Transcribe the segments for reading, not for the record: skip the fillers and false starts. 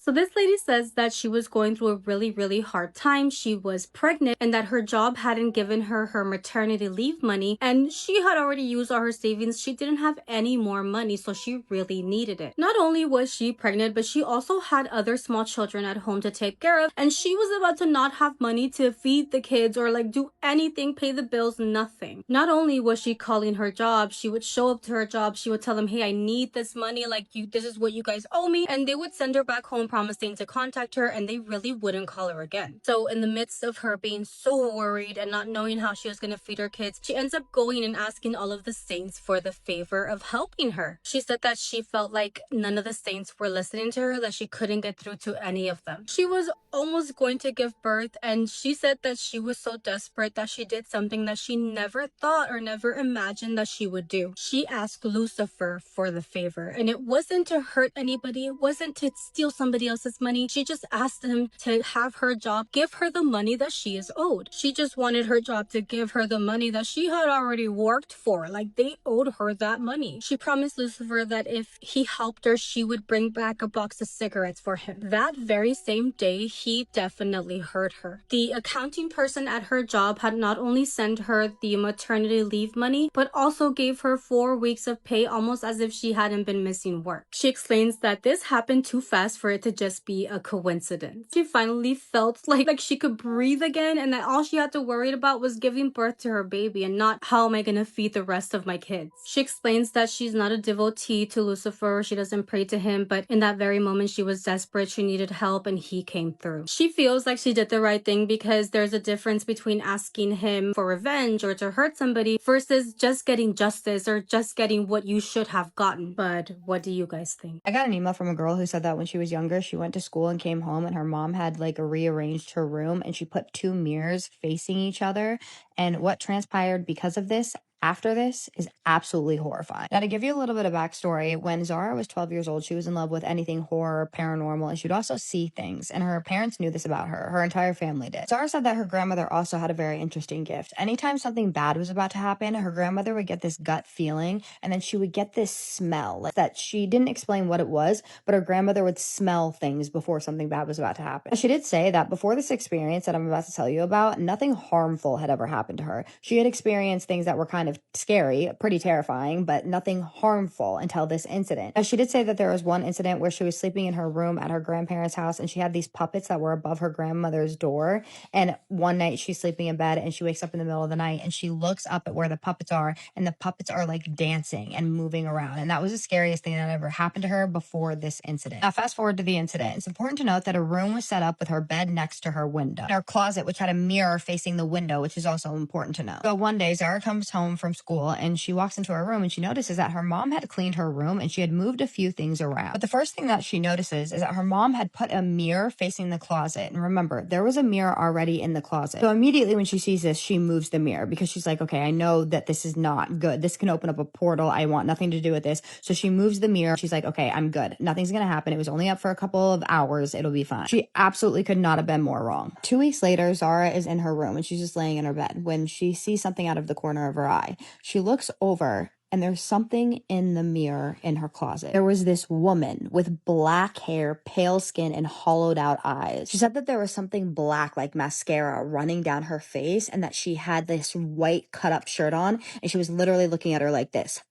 So this lady says that she was going through a really hard time. She was pregnant and that her job hadn't given her her maternity leave money, and she had already used all her savings. She didn't have any more money, so she really needed it. Not only was she pregnant, but she also had other small children at home to take care of, and she was about to not have money to feed the kids or like do anything, pay the bills, nothing. Not only was she calling her job, she would show up to her job, she would tell them, hey, I need this money, like this is what you guys owe me, and they would send her back home promising to contact her, and they really wouldn't call her again. So in the midst of her being so worried and not knowing how she was going to feed her kids, she ends up going and asking all of the saints for the favor of helping her. She said that she felt like none of the saints were listening to her, that she couldn't get through to any of them. She was almost going to give birth, and she said that she was so desperate that she did something that she never thought or never imagined that she would do. She asked Lucifer for the favor, and it wasn't to hurt anybody, it wasn't to steal somebody else's money. She just asked him to have her job give her the money that she is owed. She just wanted her job to give her the money that she had already worked for, like they owed her that money. She promised Lucifer that if he helped her, she would bring back a box of cigarettes for him. That very same day, he definitely heard her. The accounting person at her job had not only sent her the maternity leave money, but also gave her 4 weeks of pay, almost as if she hadn't been missing work. She explains that this happened too fast for it to just be a coincidence. She finally felt like she could breathe again, and that all she had to worry about was giving birth to her baby and not how am I gonna feed the rest of my kids. She explains that she's not a devotee to Lucifer, she doesn't pray to him, but in that very moment she was desperate, she needed help, and he came through. She feels like she did the right thing because there's a difference between asking him for revenge or to hurt somebody versus just getting justice or just getting what you should have gotten. But what do you guys think? I got an email from a girl who said that when she was younger, she went to school and came home and her mom had like rearranged her room and she put 2 mirrors facing each other. And what transpired because of this after this is absolutely horrifying. Now, to give you a little bit of backstory, when Zara was 12 years old, she was in love with anything horror, paranormal, and she'd also see things. And her parents knew this about her. Her entire family did. Zara said that her grandmother also had a very interesting gift. Anytime something bad was about to happen, her grandmother would get this gut feeling, and then she would get this smell like that. She didn't explain what it was, but her grandmother would smell things before something bad was about to happen. She did say that before this experience that I'm about to tell you about, nothing harmful had ever happened to her. She had experienced things that were kind of scary, pretty terrifying, but nothing harmful until this incident. Now, she did say that there was one incident where she was sleeping in her room at her grandparents' house and she had these puppets that were above her grandmother's door. And one night she's sleeping in bed and she wakes up in the middle of the night and she looks up at where the puppets are, and the puppets are like dancing and moving around. And that was the scariest thing that ever happened to her before this incident. Now, fast forward to the incident. It's important to note that a room was set up with her bed next to her window, and her closet, which had a mirror facing the window, which is also important to know. So one day, Zara comes home from school and she walks into her room and she notices that her mom had cleaned her room and she had moved a few things around. But the first thing that she notices is that her mom had put a mirror facing the closet. And remember, there was a mirror already in the closet. So immediately when she sees this, she moves the mirror because she's like, okay, I know that this is not good. This can open up a portal. I want nothing to do with this. So she moves the mirror. She's like, okay, I'm good. Nothing's going to happen. It was only up for a couple of hours. It'll be fine. She absolutely could not have been more wrong. 2 weeks later, Zara is in her room and she's just laying in her bed when she sees something out of the corner of her eye. She looks over and there's something in the mirror in her closet. There was this woman with black hair, pale skin, and hollowed out eyes. She said that there was something black like mascara running down her face and that she had this white cut up shirt on and she was literally looking at her like this.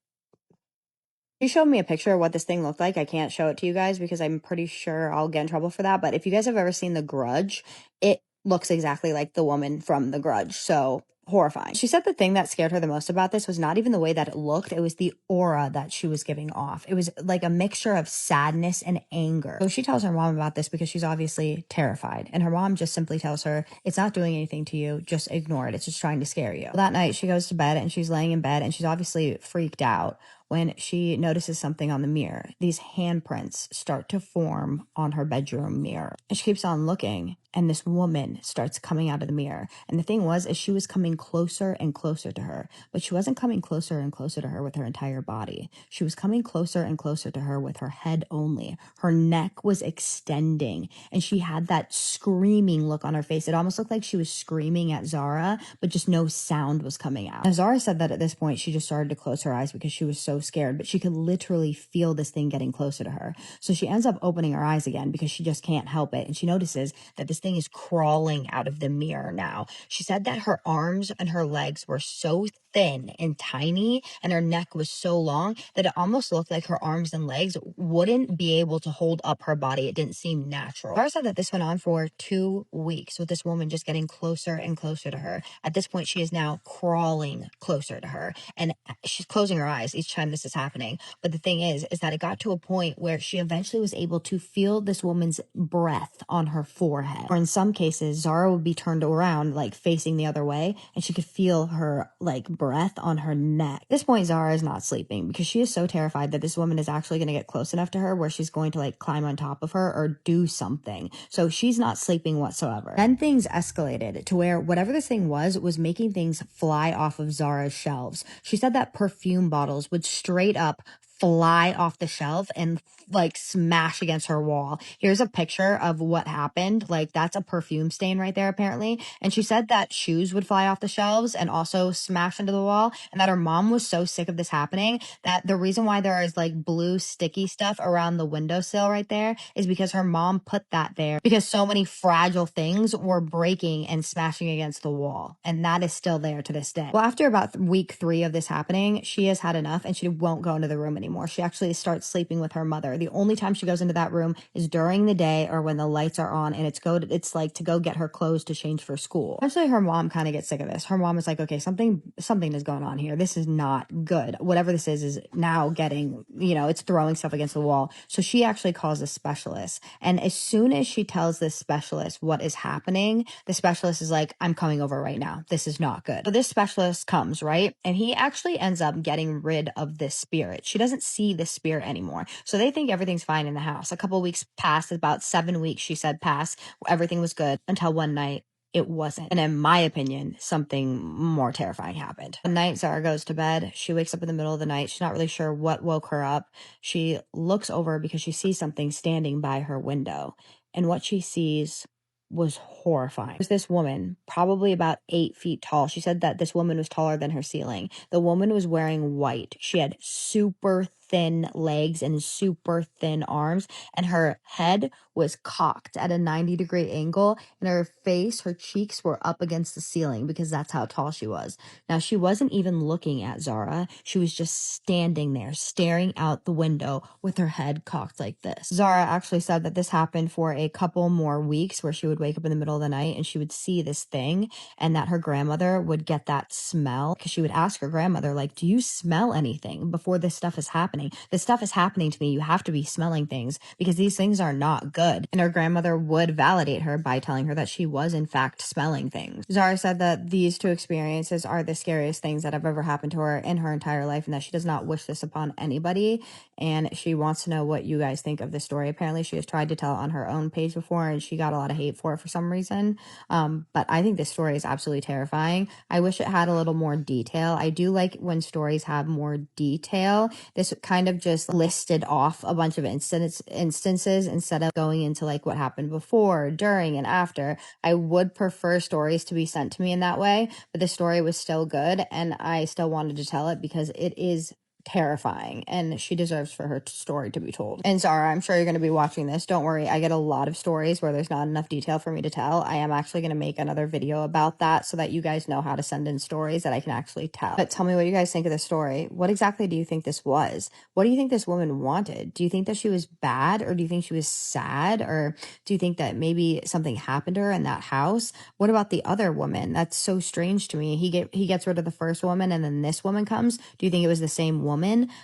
She showed me a picture of what this thing looked like. I can't show it to you guys because I'm pretty sure I'll get in trouble for that. But if you guys have ever seen The Grudge, it looks exactly like the woman from The Grudge. So horrifying. She said the thing that scared her the most about this was not even the way that it looked. It was the aura that she was giving off. It was like a mixture of sadness and anger. So she tells her mom about this because she's obviously terrified. And her mom just simply tells her, it's not doing anything to you. Just ignore it. It's just trying to scare you. That night she goes to bed and she's laying in bed and she's obviously freaked out when she notices something on the mirror. These handprints start to form on her bedroom mirror. And she keeps on looking and this woman starts coming out of the mirror. And the thing was, is she was coming closer and closer to her, but she wasn't coming closer and closer to her with her entire body. She was coming closer and closer to her with her head only. Her neck was extending and she had that screaming look on her face. It almost looked like she was screaming at Zara, but just no sound was coming out. Now, Zara said that at this point, she just started to close her eyes because she was so so scared, but she could literally feel this thing getting closer to her. So she ends up opening her eyes again because she just can't help it. And she notices that this thing is crawling out of the mirror now. She said that her arms and her legs were so thin and tiny and her neck was so long that it almost looked like her arms and legs wouldn't be able to hold up her body. It didn't seem natural. Laura said that this went on for 2 weeks with this woman just getting closer and closer to her. At this point, she is now crawling closer to her and she's closing her eyes each time this is happening. But the thing is that it got to a point where she eventually was able to feel this woman's breath on her forehead. Or in some cases, Zara would be turned around, like facing the other way, and she could feel her like breath on her neck. At this point, Zara is not sleeping because she is so terrified that this woman is actually going to get close enough to her where she's going to like climb on top of her or do something. So she's not sleeping whatsoever. Then things escalated to where whatever this thing was making things fly off of Zara's shelves. She said that perfume bottles would straight up fly off the shelf and like smash against her wall. Here's a picture of what happened. Like that's a perfume stain right there apparently. And she said that shoes would fly off the shelves and also smash into the wall, and that her mom was so sick of this happening that the reason why there is like blue sticky stuff around the windowsill right there is because her mom put that there because so many fragile things were breaking and smashing against the wall. And that is still there to this day. Well, after about week 3 of this happening, she has had enough and she won't go into the room anymore. She actually starts sleeping with her mother. The only time she goes into that room is during the day or when the lights are on, and it's like to go get her clothes to change for school. Eventually her mom kind of gets sick of this. Her mom is like, okay, something is going on here. This is not good. Whatever this is now getting, it's throwing stuff against the wall. So she actually calls a specialist. And as soon as she tells this specialist what is happening, the specialist is like, I'm coming over right now. This is not good. So this specialist comes, right? And he actually ends up getting rid of this spirit. She doesn't see the spirit anymore. So they think everything's fine in the house. A couple weeks passed, about 7 weeks, she said, passed. Everything was good until one night it wasn't. And in my opinion, something more terrifying happened. One night, Zara goes to bed. She wakes up in the middle of the night. She's not really sure what woke her up. She looks over because she sees something standing by her window. And what she sees was horrifying. There's this woman, probably about 8 feet tall. She said that this woman was taller than her ceiling. The woman was wearing white. She had super thin legs and super thin arms, and her head was cocked at a 90-degree angle, and her face, her cheeks were up against the ceiling because that's how tall she was. Now, she wasn't even looking at Zara. She was just standing there, staring out the window with her head cocked like this. Zara actually said that this happened for a couple more weeks where she would wake up in the middle of the night and she would see this thing, and that her grandmother would get that smell because she would ask her grandmother, like, do you smell anything before this stuff is happening? This stuff is happening to me. You have to be smelling things because these things are not good. And her grandmother would validate her by telling her that she was in fact smelling things. Zara said that these 2 experiences are the scariest things that have ever happened to her in her entire life, and that she does not wish this upon anybody. And she wants to know what you guys think of this story. Apparently she has tried to tell it on her own page before and she got a lot of hate for it for some reason. But I think this story is absolutely terrifying. I wish it had a little more detail. I do like when stories have more detail. This kind of just listed off a bunch of instances instead of going into like what happened before, during, and after. I would prefer stories to be sent to me in that way, but the story was still good and I still wanted to tell it because it is terrifying and she deserves for her story to be told. And Zara, I'm sure you're going to be watching this. Don't worry, I get a lot of stories where there's not enough detail for me to tell. I am actually going to make another video about that so that you guys know how to send in stories that I can actually tell. But tell me what you guys think of the story. What exactly do you think this was? What do you think this woman wanted? Do you think that she was bad, or do you think she was sad, or do you think that maybe something happened to her in that house? What about the other woman? That's so strange to me. He gets rid of the first woman and then this woman comes. Do you think it was the same woman?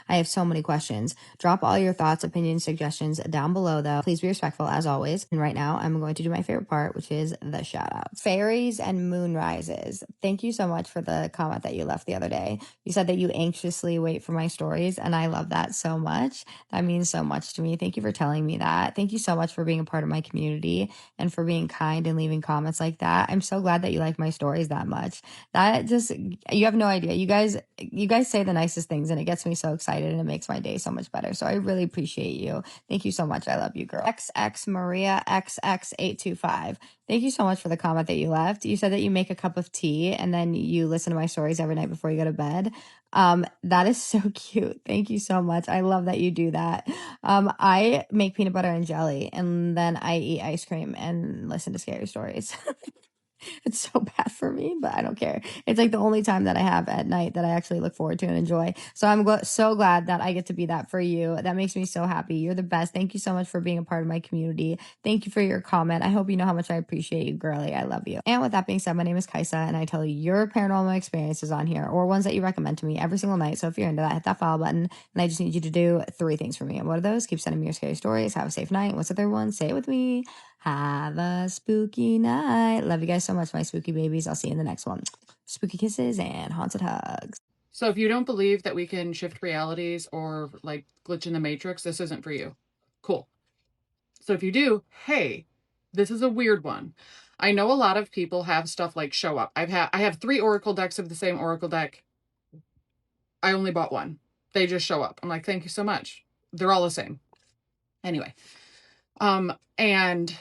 I have so many questions. Drop all your thoughts, opinions, suggestions down below though. Please be respectful as always. And right now I'm going to do my favorite part, which is the shout outs. Fairies and moonrises. Thank you so much for the comment that you left the other day. You said that you anxiously wait for my stories, and I love that so much. That means so much to me. Thank you for telling me that. Thank you so much for being a part of my community and for being kind and leaving comments like that. I'm so glad that you like my stories that much. That just, you have no idea. You guys say the nicest things and it gets gets me so excited and it makes my day so much better. So I really appreciate you. Thank you so much. I love you, girl. XX Maria XX825. Thank you so much for the comment that you left. You said that you make a cup of tea and then you listen to my stories every night before you go to bed. That is so cute. Thank you so much. I love that you do that. I make peanut butter and jelly and then I eat ice cream and listen to scary stories. It's so bad for me, but I don't care. It's like the only time that I have at night that I actually look forward to and enjoy. So I'm so glad that I get to be that for you. That makes me so happy. You're the best. Thank you so much for being a part of my community. Thank you for your comment. I hope you know how much I appreciate you, girly. I love you. And with that being said, my name is Kaisa, and I tell your paranormal experiences on here or ones that you recommend to me every single night. So if you're into that, hit that follow button. And I just need you to do 3 things for me. And what are those? Keep sending me your scary stories. Have a safe night. What's the third one? Say it with me. Have a spooky night. Love you guys so much, my spooky babies. I'll see you in the next one. Spooky kisses and haunted hugs. So if you don't believe that we can shift realities or like glitch in the matrix, this isn't for you. Cool. So if you do, hey, this is a weird one. I know a lot of people have stuff like show up. I have 3 oracle decks of the same oracle deck. I only bought one. They just show up. I'm like, thank you so much. They're all the same. Anyway, and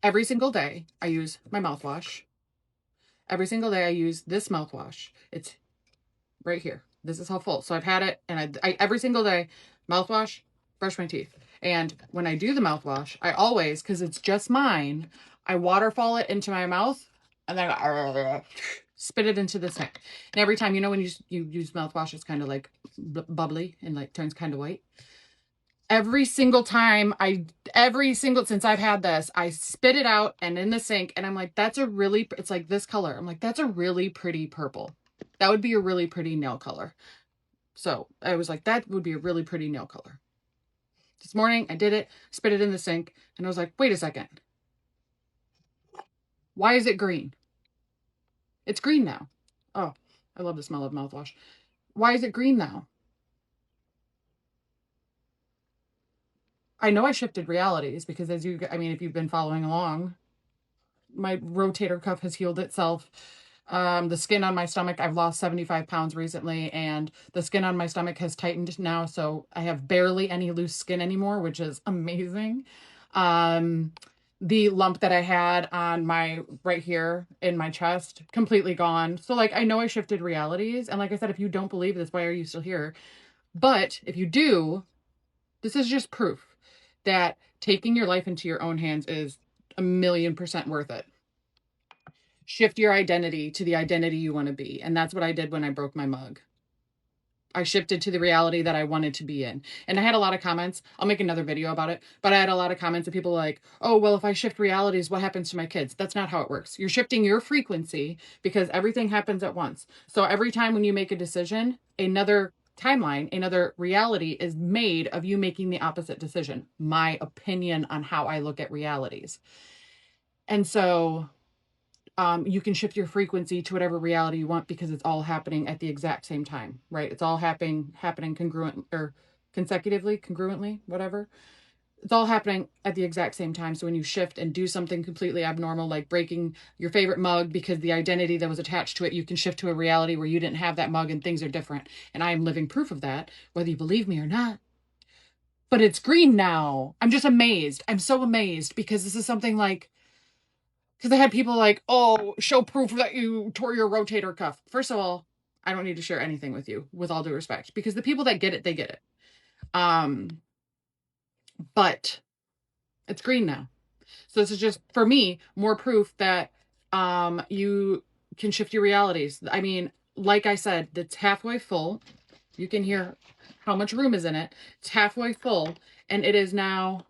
every single day I use my mouthwash. Every single day I use this mouthwash. It's right here. This is how full. So I've had it, and I every single day, mouthwash, brush my teeth. And when I do the mouthwash, I always, because it's just mine, I waterfall it into my mouth, and then I spit it into the sink. And every time, when you use mouthwash, it's kind of like bubbly and like turns kind of white. Every single time since I've had this, I spit it out and in the sink, and I'm like, it's like this color. I'm like, that's a really pretty purple. That would be a really pretty nail color. So I was like, that would be a really pretty nail color. This morning I did it, spit it in the sink, and I was like, wait a second. Why is it green? It's green now. Oh, I love the smell of mouthwash. Why is it green now? I know I shifted realities because if you've been following along, my rotator cuff has healed itself. The skin on my stomach, I've lost 75 pounds recently, and the skin on my stomach has tightened now, so I have barely any loose skin anymore, which is amazing. The lump that I had on my right here in my chest, completely gone. So like, I know I shifted realities, and like I said, if you don't believe this, why are you still here? But if you do, this is just proof that taking your life into your own hands is 1,000,000% worth it. Shift your identity to the identity you want to be. And that's what I did when I broke my mug. I shifted to the reality that I wanted to be in. And I had a lot of comments. I'll make another video about it. But I had a lot of comments of people like, oh, well, if I shift realities, what happens to my kids? That's not how it works. You're shifting your frequency because everything happens at once. So every time when you make a decision, another timeline, another reality is made of you making the opposite decision. My opinion on how I look at realities. And so you can shift your frequency to whatever reality you want because it's all happening at the exact same time, right? It's all happening congruent or congruently, whatever. It's all happening at the exact same time. So when you shift and do something completely abnormal, like breaking your favorite mug because the identity that was attached to it, you can shift to a reality where you didn't have that mug and things are different. And I am living proof of that, whether you believe me or not. But it's green now. I'm just amazed. I'm so amazed because this is something like, because I had people like, oh, show proof that you tore your rotator cuff. First of all, I don't need to share anything with you, with all due respect, because the people that get it, they get it. But it's green now. So this is just, for me, more proof that you can shift your realities. I mean, like I said, it's halfway full. You can hear how much room is in it. It's halfway full, and it is now,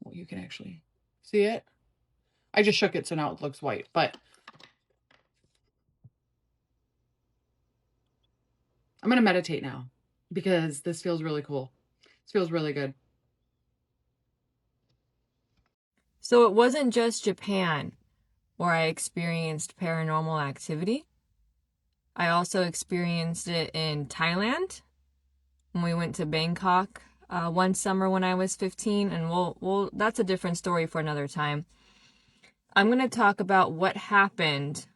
well, you can actually see it. I just shook it, so now it looks white, but I'm going to meditate now because this feels really cool. This feels really good. So it wasn't just Japan where I experienced paranormal activity. I also experienced it in Thailand when we went to Bangkok one summer when I was 15, and we'll that's a different story for another time. I'm going to talk about what happened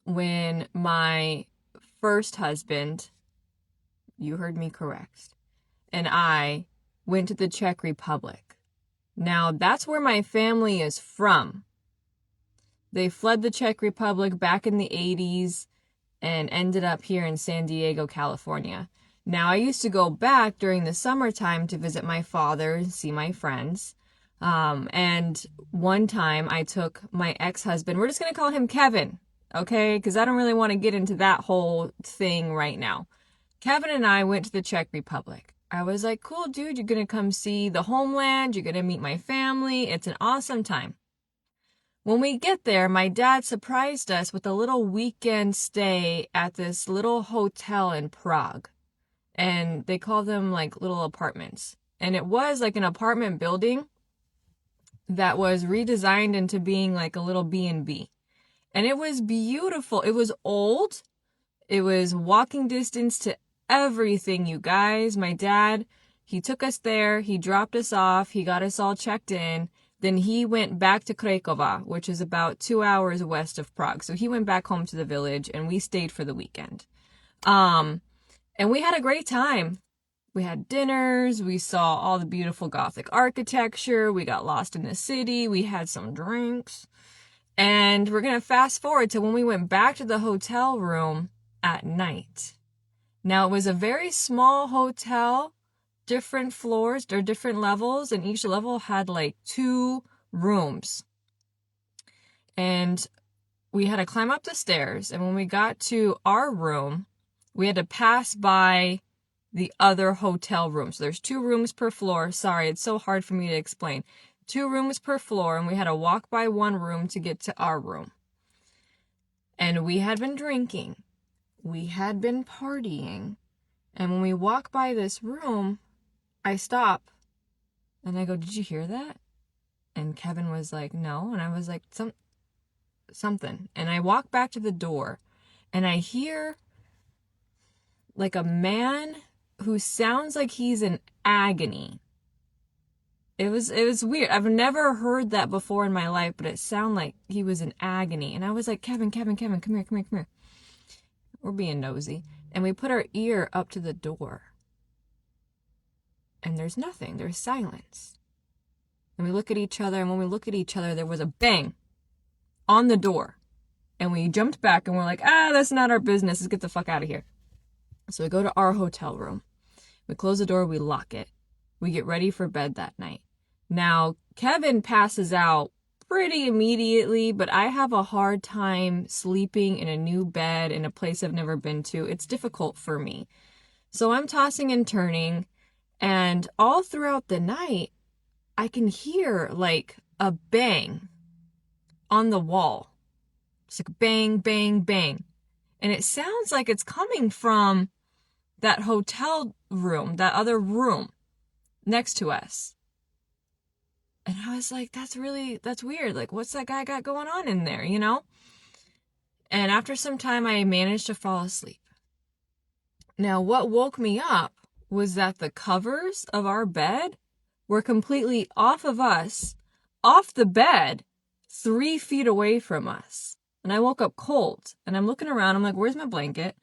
when my first husband You heard me correct. And I went to the Czech Republic. Now, that's where my family is from. They fled the Czech Republic back in the 80s and ended up here in San Diego, California. Now, I used to go back during the summertime to visit my father and see my friends. And one time I took my ex-husband, we're just going to call him Kevin, okay? Because I don't really want to get into that whole thing right now. Kevin and I went to the Czech Republic. I was like, cool, dude, you're going to come see the homeland. You're going to meet my family. It's an awesome time. When we get there, my dad surprised us with a little weekend stay at this little hotel in Prague. And they call them like little apartments. And it was like an apartment building that was redesigned into being like a little B&B. And it was beautiful. It was old. It was walking distance to everything, you guys. My dad, he took us there. He dropped us off. He got us all checked in. Then he went back to Krakova, which is about 2 hours west of Prague. So he went back home to the village and we stayed for the weekend. And we had a great time. We had dinners. We saw all the beautiful Gothic architecture. We got lost in the city. We had some drinks. And we're going to fast forward to when we went back to the hotel room at night. Now, it was a very small hotel, different floors or different levels, and each level had like 2 rooms. And we had to climb up the stairs, and when we got to our room, we had to pass by the other hotel room. So there's 2 rooms per floor. Sorry, it's so hard for me to explain. 2 rooms per floor, and we had to walk by one room to get to our room. And we had been drinking. We had been partying. And when we walk by this room, I stop and I go, did you hear that? And Kevin was like, no. And I was like, something. And I walk back to the door and I hear like a man who sounds like he's in agony. It was weird. I've never heard that before in my life, but it sounded like he was in agony. And I was like, Kevin, come here. We're being nosy. And we put our ear up to the door. And there's nothing. There's silence. And we look at each other, and when we look at each other, there was a bang on the door. And we jumped back, and we're like, that's not our business. Let's get the fuck out of here. So we go to our hotel room. We close the door. We lock it. We get ready for bed that night. Now, Kevin passes out pretty immediately, but I have a hard time sleeping in a new bed in a place I've never been to. It's difficult for me. So I'm tossing and turning, and all throughout the night, I can hear like a bang on the wall. It's like bang, bang, bang. And it sounds like it's coming from that hotel room, that other room next to us. And I was like, that's weird. Like, what's that guy got going on in there, you know? And after some time, I managed to fall asleep. Now, what woke me up was that the covers of our bed were completely off of us, off the bed, 3 feet away from us. And I woke up cold. And I'm looking around. I'm like, where's my blanket?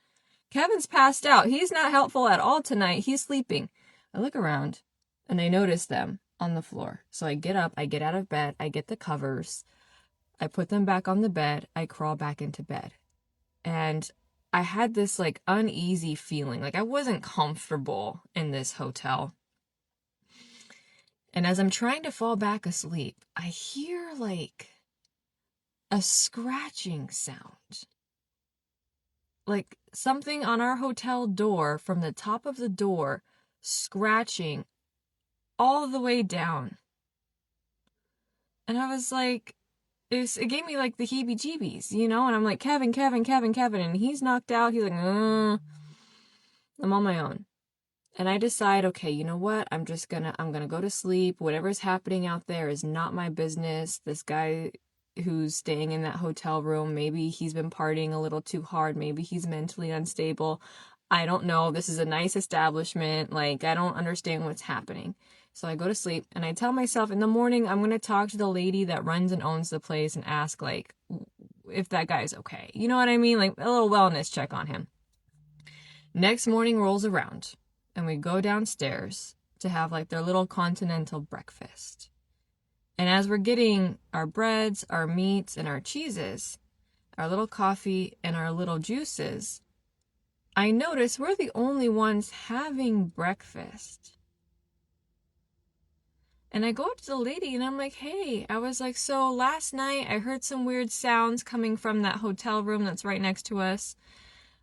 Kevin's passed out. He's not helpful at all tonight. He's sleeping. I look around, and I notice them on the floor. So I get up, I get out of bed, I get the covers, I put them back on the bed, I crawl back into bed. And I had this like uneasy feeling, like I wasn't comfortable in this hotel. And as I'm trying to fall back asleep, I hear like a scratching sound. Like something on our hotel door from the top of the door scratching all the way down. And I was like, it gave me like the heebie-jeebies, you know? And I'm like, Kevin. And he's knocked out. He's like, I'm on my own. And I decide, okay, you know what? I'm gonna go to sleep. Whatever's happening out there is not my business. This guy who's staying in that hotel room, maybe he's been partying a little too hard. Maybe he's mentally unstable. I don't know. This is a nice establishment. Like, I don't understand what's happening. So I go to sleep and I tell myself in the morning, I'm going to talk to the lady that runs and owns the place and ask like if that guy's okay. You know what I mean? Like a little wellness check on him. Next morning rolls around, and we go downstairs to have like their little continental breakfast. And as we're getting our breads, our meats, and our cheeses, our little coffee, and our little juices, I notice we're the only ones having breakfast. And I go up to the lady and I'm like, hey, I was like, so last night I heard some weird sounds coming from that hotel room that's right next to us.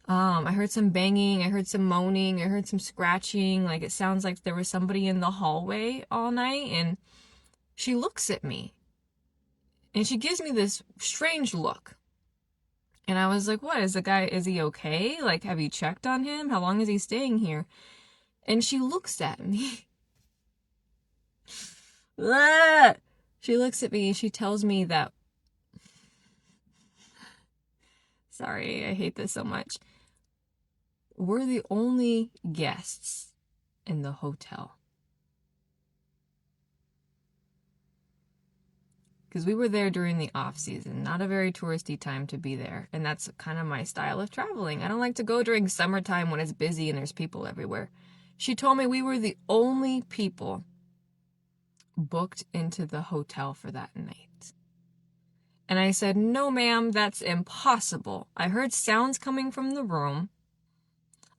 I heard some banging, I heard some moaning, I heard some scratching. Like it sounds like there was somebody in the hallway all night. And she looks at me and she gives me this strange look. And I was like, what, is he okay? Like, have you checked on him? How long is he staying here? And she looks at me. She looks at me and she tells me that, sorry, I hate this so much. We're the only guests in the hotel. Because we were there during the off season, not a very touristy time to be there. And that's kind of my style of traveling. I don't like to go during summertime when it's busy and there's people everywhere. She told me we were the only people booked into the hotel for that night. And I said, no, ma'am, that's impossible. I heard sounds coming from the room.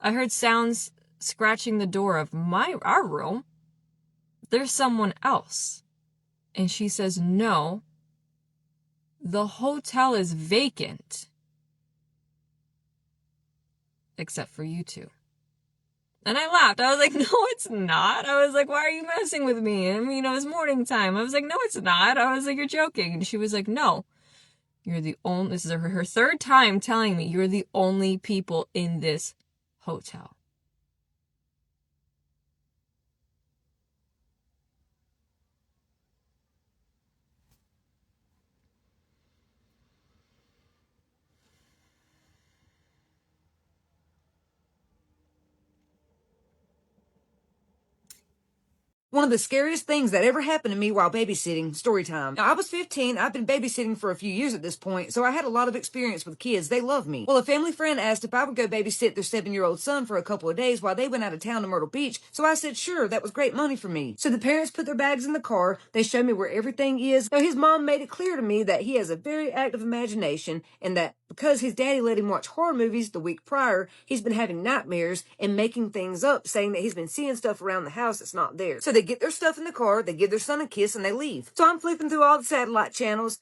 I heard sounds scratching the door of our room. There's someone else. And she says, no, the hotel is vacant. Except for you two. And I laughed. I was like, no, it's not. I was like, why are you messing with me? I mean, it was morning time. I was like, no, it's not. I was like, you're joking. And she was like, no, you're the only, this is her third time telling me you're the only people in this hotel. One of the scariest things that ever happened to me while babysitting, story time. Now, I was 15. I've been babysitting for a few years at this point, so I had a lot of experience with kids. They love me. Well, a family friend asked if I would go babysit their 7-year-old son for a couple of days while they went out of town to Myrtle Beach, so I said, sure, that was great money for me. So the parents put their bags in the car. They showed me where everything is. Now, his mom made it clear to me that he has a very active imagination and that because his daddy let him watch horror movies the week prior, he's been having nightmares and making things up, saying that he's been seeing stuff around the house that's not there. So they get their stuff in the car, they give their son a kiss, and they leave. So I'm flipping through all the satellite channels,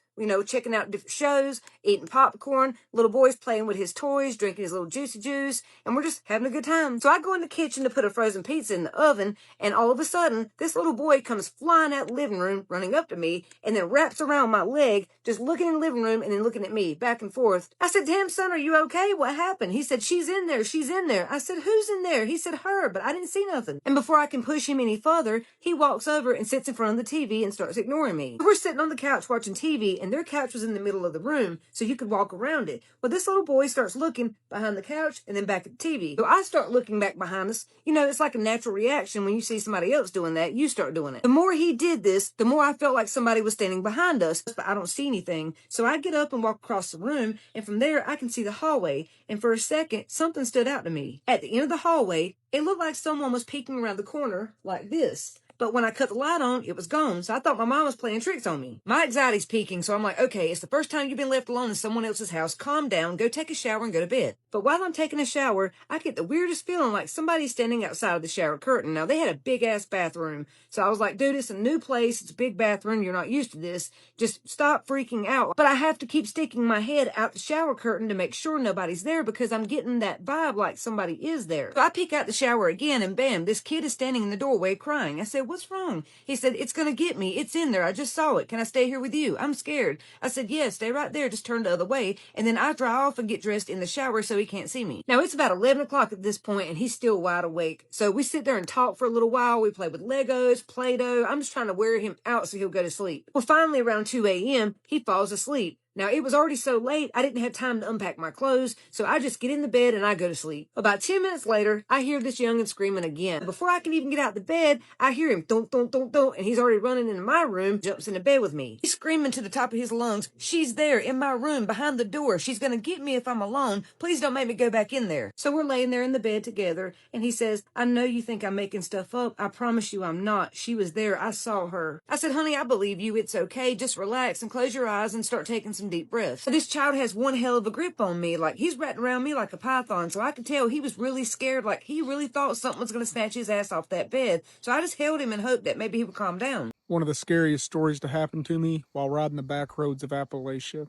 checking out different shows, eating popcorn, little boy's playing with his toys, drinking his little juicy juice, and we're just having a good time. So I go in the kitchen to put a frozen pizza in the oven, and all of a sudden, this little boy comes flying out the living room, running up to me, and then wraps around my leg, just looking in the living room and then looking at me, back and forth. I said, damn, son, are you okay? What happened? He said, she's in there, she's in there. I said, who's in there? He said, her, but I didn't see nothing. And before I can push him any further, he walks over and sits in front of the TV and starts ignoring me. We're sitting on the couch watching TV, and their couch was in the middle of the room, so you could walk around it. Well, this little boy starts looking behind the couch and then back at the TV. So I start looking back behind us. It's like a natural reaction when you see somebody else doing that, you start doing it. The more he did this, the more I felt like somebody was standing behind us, but I don't see anything. So I get up and walk across the room, and from there I can see the hallway. And for a second, something stood out to me. At the end of the hallway, it looked like someone was peeking around the corner like this. But when I cut the light on, it was gone, so I thought my mom was playing tricks on me. My anxiety's peaking, so I'm like, okay, it's the first time you've been left alone in someone else's house. Calm down, go take a shower and go to bed. But while I'm taking a shower, I get the weirdest feeling like somebody's standing outside of the shower curtain. Now, they had a big-ass bathroom, so I was like, dude, it's a new place, it's a big bathroom, you're not used to this. Just stop freaking out. But I have to keep sticking my head out the shower curtain to make sure nobody's there because I'm getting that vibe like somebody is there. So I peek out the shower again, and bam, this kid is standing in the doorway crying. I said, what's wrong? He said, it's gonna get me. It's in there. I just saw it. Can I stay here with you? I'm scared. I said, yes, stay right there. Just turn the other way. And then I dry off and get dressed in the shower so he can't see me. Now, it's about 11 o'clock at this point, and he's still wide awake. So we sit there and talk for a little while. We play with Legos, Play-Doh. I'm just trying to wear him out so he'll go to sleep. Well, finally, around 2 a.m., he falls asleep. Now, it was already so late, I didn't have time to unpack my clothes, so I just get in the bed and I go to sleep. About 10 minutes later, I hear this youngin' screaming again. Before I can even get out of the bed, I hear him thunk, thunk, thunk, thunk, and he's already running into my room, jumps into bed with me. He's screaming to the top of his lungs, she's there in my room behind the door. She's gonna get me if I'm alone. Please don't make me go back in there. So we're laying there in the bed together, and he says, I know you think I'm making stuff up. I promise you I'm not. She was there. I saw her. I said, honey, I believe you. It's okay. Just relax and close your eyes and start taking some deep breaths. This child has one hell of a grip on me. Like, he's wrapped around me like a python. So I could tell he was really scared. Like, he really thought something was going to snatch his ass off that bed. So I just held him and hoped that maybe he would calm down. One of the scariest stories to happen to me while riding the back roads of Appalachia.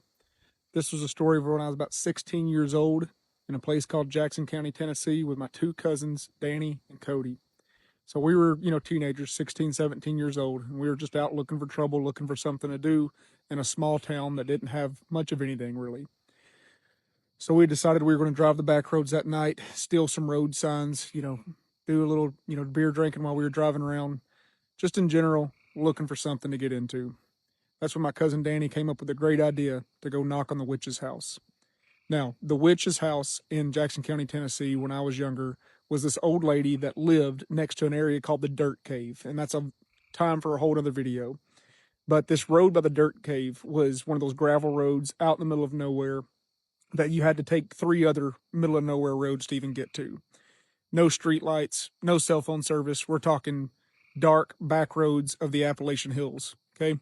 This was a story of when I was about 16 years old in a place called Jackson County, Tennessee, with my two cousins, Danny and Cody. So we were, teenagers, 16, 17 years old, and we were just out looking for trouble, looking for something to do in a small town that didn't have much of anything really. So we decided we were going to drive the back roads that night, steal some road signs, do a little, beer drinking while we were driving around, just in general, looking for something to get into. That's when my cousin Danny came up with a great idea to go knock on the witch's house. Now, the witch's house in Jackson County, Tennessee, when I was younger, was this old lady that lived next to an area called the Dirt Cave, and that's a time for a whole other video. But this road by the Dirt Cave was one of those gravel roads out in the middle of nowhere that you had to take 3 other middle of nowhere roads to even get to. No street lights, no cell phone service. We're talking dark back roads of the Appalachian Hills, okay?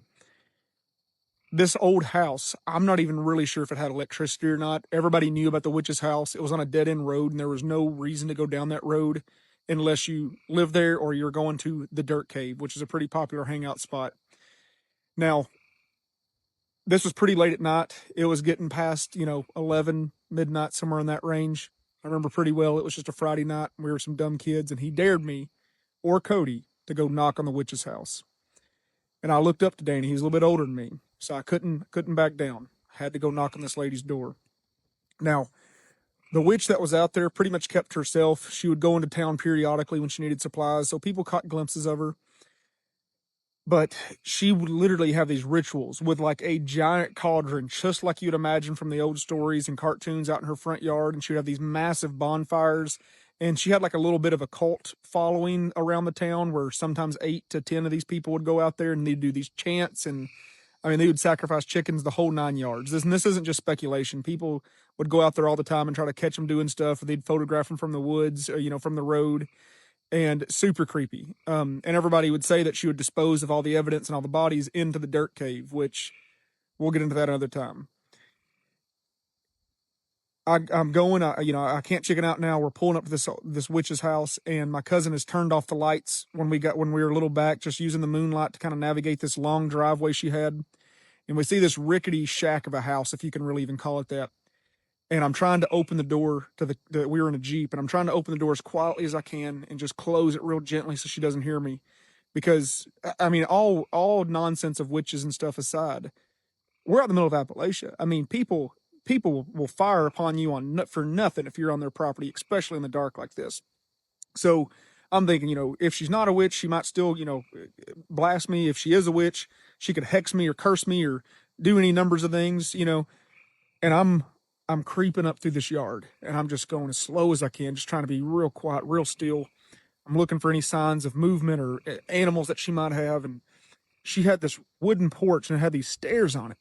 This old house, I'm not even really sure if it had electricity or not. Everybody knew about the witch's house. It was on a dead-end road, and there was no reason to go down that road unless you lived there or you're going to the Dirt Cave, which is a pretty popular hangout spot. Now, this was pretty late at night. It was getting past, 11, midnight, somewhere in that range. I remember pretty well. It was just a Friday night. We were some dumb kids, and he dared me or Cody to go knock on the witch's house. And I looked up to Danny. He was a little bit older than me, so I couldn't back down. I had to go knock on this lady's door. Now, the witch that was out there pretty much kept to herself. She would go into town periodically when she needed supplies, so people caught glimpses of her. But she would literally have these rituals with like a giant cauldron, just like you'd imagine from the old stories and cartoons, out in her front yard. And she would have these massive bonfires. And she had like a little bit of a cult following around the town where sometimes 8 to 10 of these people would go out there and they'd do these chants. And I mean, they would sacrifice chickens, the whole 9 yards. This isn't just speculation. People would go out there all the time and try to catch them doing stuff. Or they'd photograph them from the woods, or, from the road. And super creepy. And everybody would say that she would dispose of all the evidence and all the bodies into the Dirt Cave, which we'll get into that another time. I'm going, I can't chicken out now. We're pulling up to this witch's house, and my cousin has turned off the lights when we were a little back, just using the moonlight to kind of navigate this long driveway she had. And we see this rickety shack of a house, if you can really even call it that. And I'm trying to open the door to we were in a Jeep, and I'm trying to open the door as quietly as I can and just close it real gently so she doesn't hear me. Because, I mean, all nonsense of witches and stuff aside, we're out in the middle of Appalachia. I mean, people will fire upon you for nothing if you're on their property, especially in the dark like this. So I'm thinking, if she's not a witch, she might still, blast me. If she is a witch, she could hex me or curse me or do any numbers of things, and I'm creeping up through this yard, and I'm just going as slow as I can, just trying to be real quiet, real still. I'm looking for any signs of movement or animals that she might have. And she had this wooden porch, and it had these stairs on it.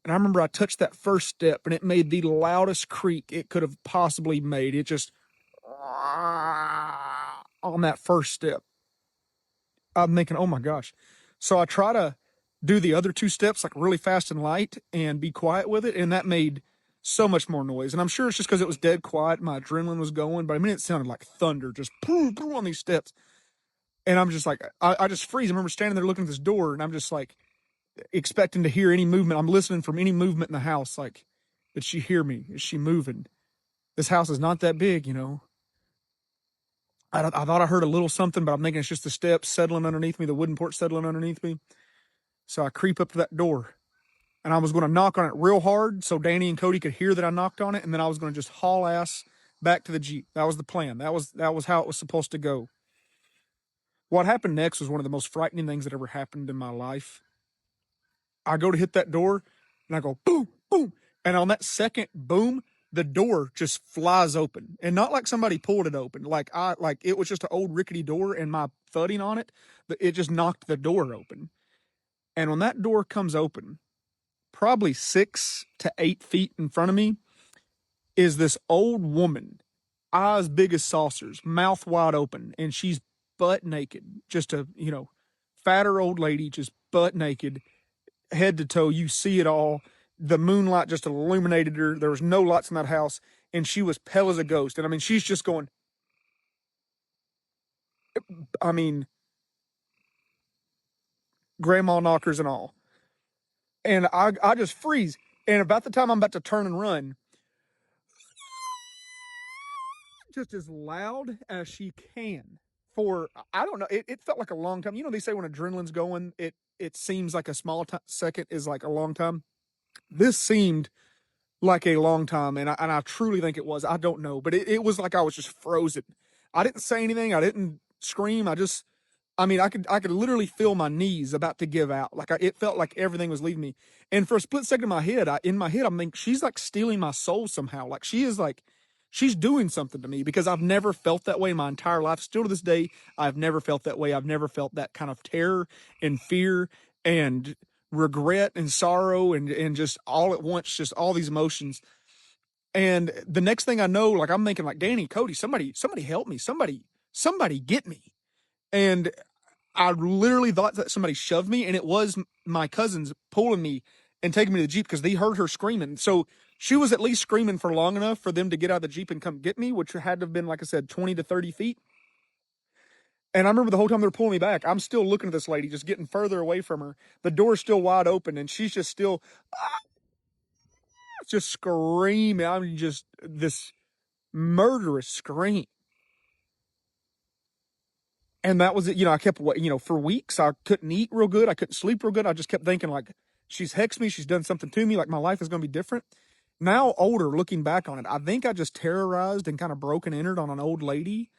And I remember I touched that first step, and it made the loudest creak it could have possibly made. It just on that first step. I'm thinking, oh my gosh. So I try to do the other 2 steps like really fast and light and be quiet with it, and that made so much more noise. And I'm sure it's just because it was dead quiet, my adrenaline was going, but I mean, it sounded like thunder, just poof, poof on these steps. And I'm just like, I just freeze. I remember standing there looking at this door, and I'm just like expecting to hear any movement. I'm listening from any movement in the house. Like, did she hear me? Is she moving? This house is not that big, I thought I heard a little something, but I'm thinking it's just the steps settling underneath me, the wooden porch settling underneath me. So I creep up to that door, and I was going to knock on it real hard so Danny and Cody could hear that I knocked on it, and then I was going to just haul ass back to the Jeep. That was the plan. That was how it was supposed to go. What happened next was one of the most frightening things that ever happened in my life. I go to hit that door, and I go, boom, boom. And on that second boom, the door just flies open. And not like somebody pulled it open. Like it was just an old rickety door, and my thudding on it, it just knocked the door open. And when that door comes open, probably 6 to 8 feet in front of me is this old woman, eyes big as saucers, mouth wide open, and she's butt naked. Just a, fatter old lady, just butt naked, head to toe. You see it all. The moonlight just illuminated her. There was no lights in that house, and she was pale as a ghost. And I mean, she's just going, I mean, grandma knockers and all. And I just freeze. And about the time I'm about to turn and run, just as loud as she can for, I don't know, it felt like a long time. They say when adrenaline's going, it seems like a small second is like a long time. This seemed like a long time, and I truly think it was. I don't know, but it was like I was just frozen. I didn't say anything. I didn't scream. I could literally feel my knees about to give out. Like it felt like everything was leaving me. And for a split second in my head, I'm thinking she's like stealing my soul somehow. Like she's doing something to me, because I've never felt that way in my entire life. Still to this day, I've never felt that way. I've never felt that kind of terror and fear and regret and sorrow and just all at once, just all these emotions. And the next thing I know, like I'm thinking like, Danny, Cody, somebody help me. Somebody get me. And I literally thought that somebody shoved me, and it was my cousins pulling me and taking me to the Jeep because they heard her screaming. So she was at least screaming for long enough for them to get out of the Jeep and come get me, which had to have been, like I said, 20 to 30 feet. And I remember the whole time they're pulling me back, I'm still looking at this lady, just getting further away from her. The door's still wide open, and she's just still just screaming. I mean, just this murderous scream. And that was it. I kept, for weeks, I couldn't eat real good. I couldn't sleep real good. I just kept thinking, like, she's hexed me. She's done something to me. Like, my life is going to be different. Now, older, looking back on it, I think I just terrorized and kind of broke and entered on an old lady.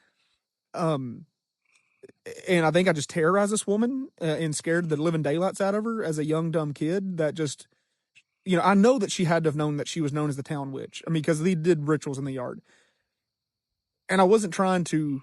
And I think I just terrorized this woman and scared the living daylights out of her as a young, dumb kid that just, I know that she had to have known that she was known as the town witch. I mean, because they did rituals in the yard. And I wasn't trying to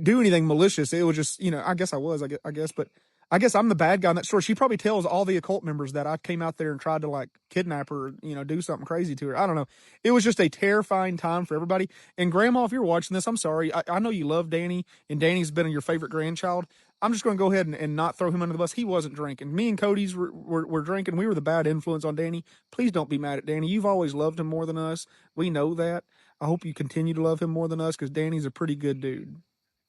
do anything malicious. It was just, I guess I was, I guess, but I guess I'm the bad guy in that story. She probably tells all the occult members that I came out there and tried to like kidnap her, do something crazy to her. I don't know. It was just a terrifying time for everybody. And Grandma, if you're watching this, I'm sorry. I know you love Danny, and Danny's been your favorite grandchild. I'm just going to go ahead and not throw him under the bus. He wasn't drinking. Me and Cody's were drinking. We were the bad influence on Danny. Please don't be mad at Danny. You've always loved him more than us. We know that. I hope you continue to love him more than us, because Danny's a pretty good dude.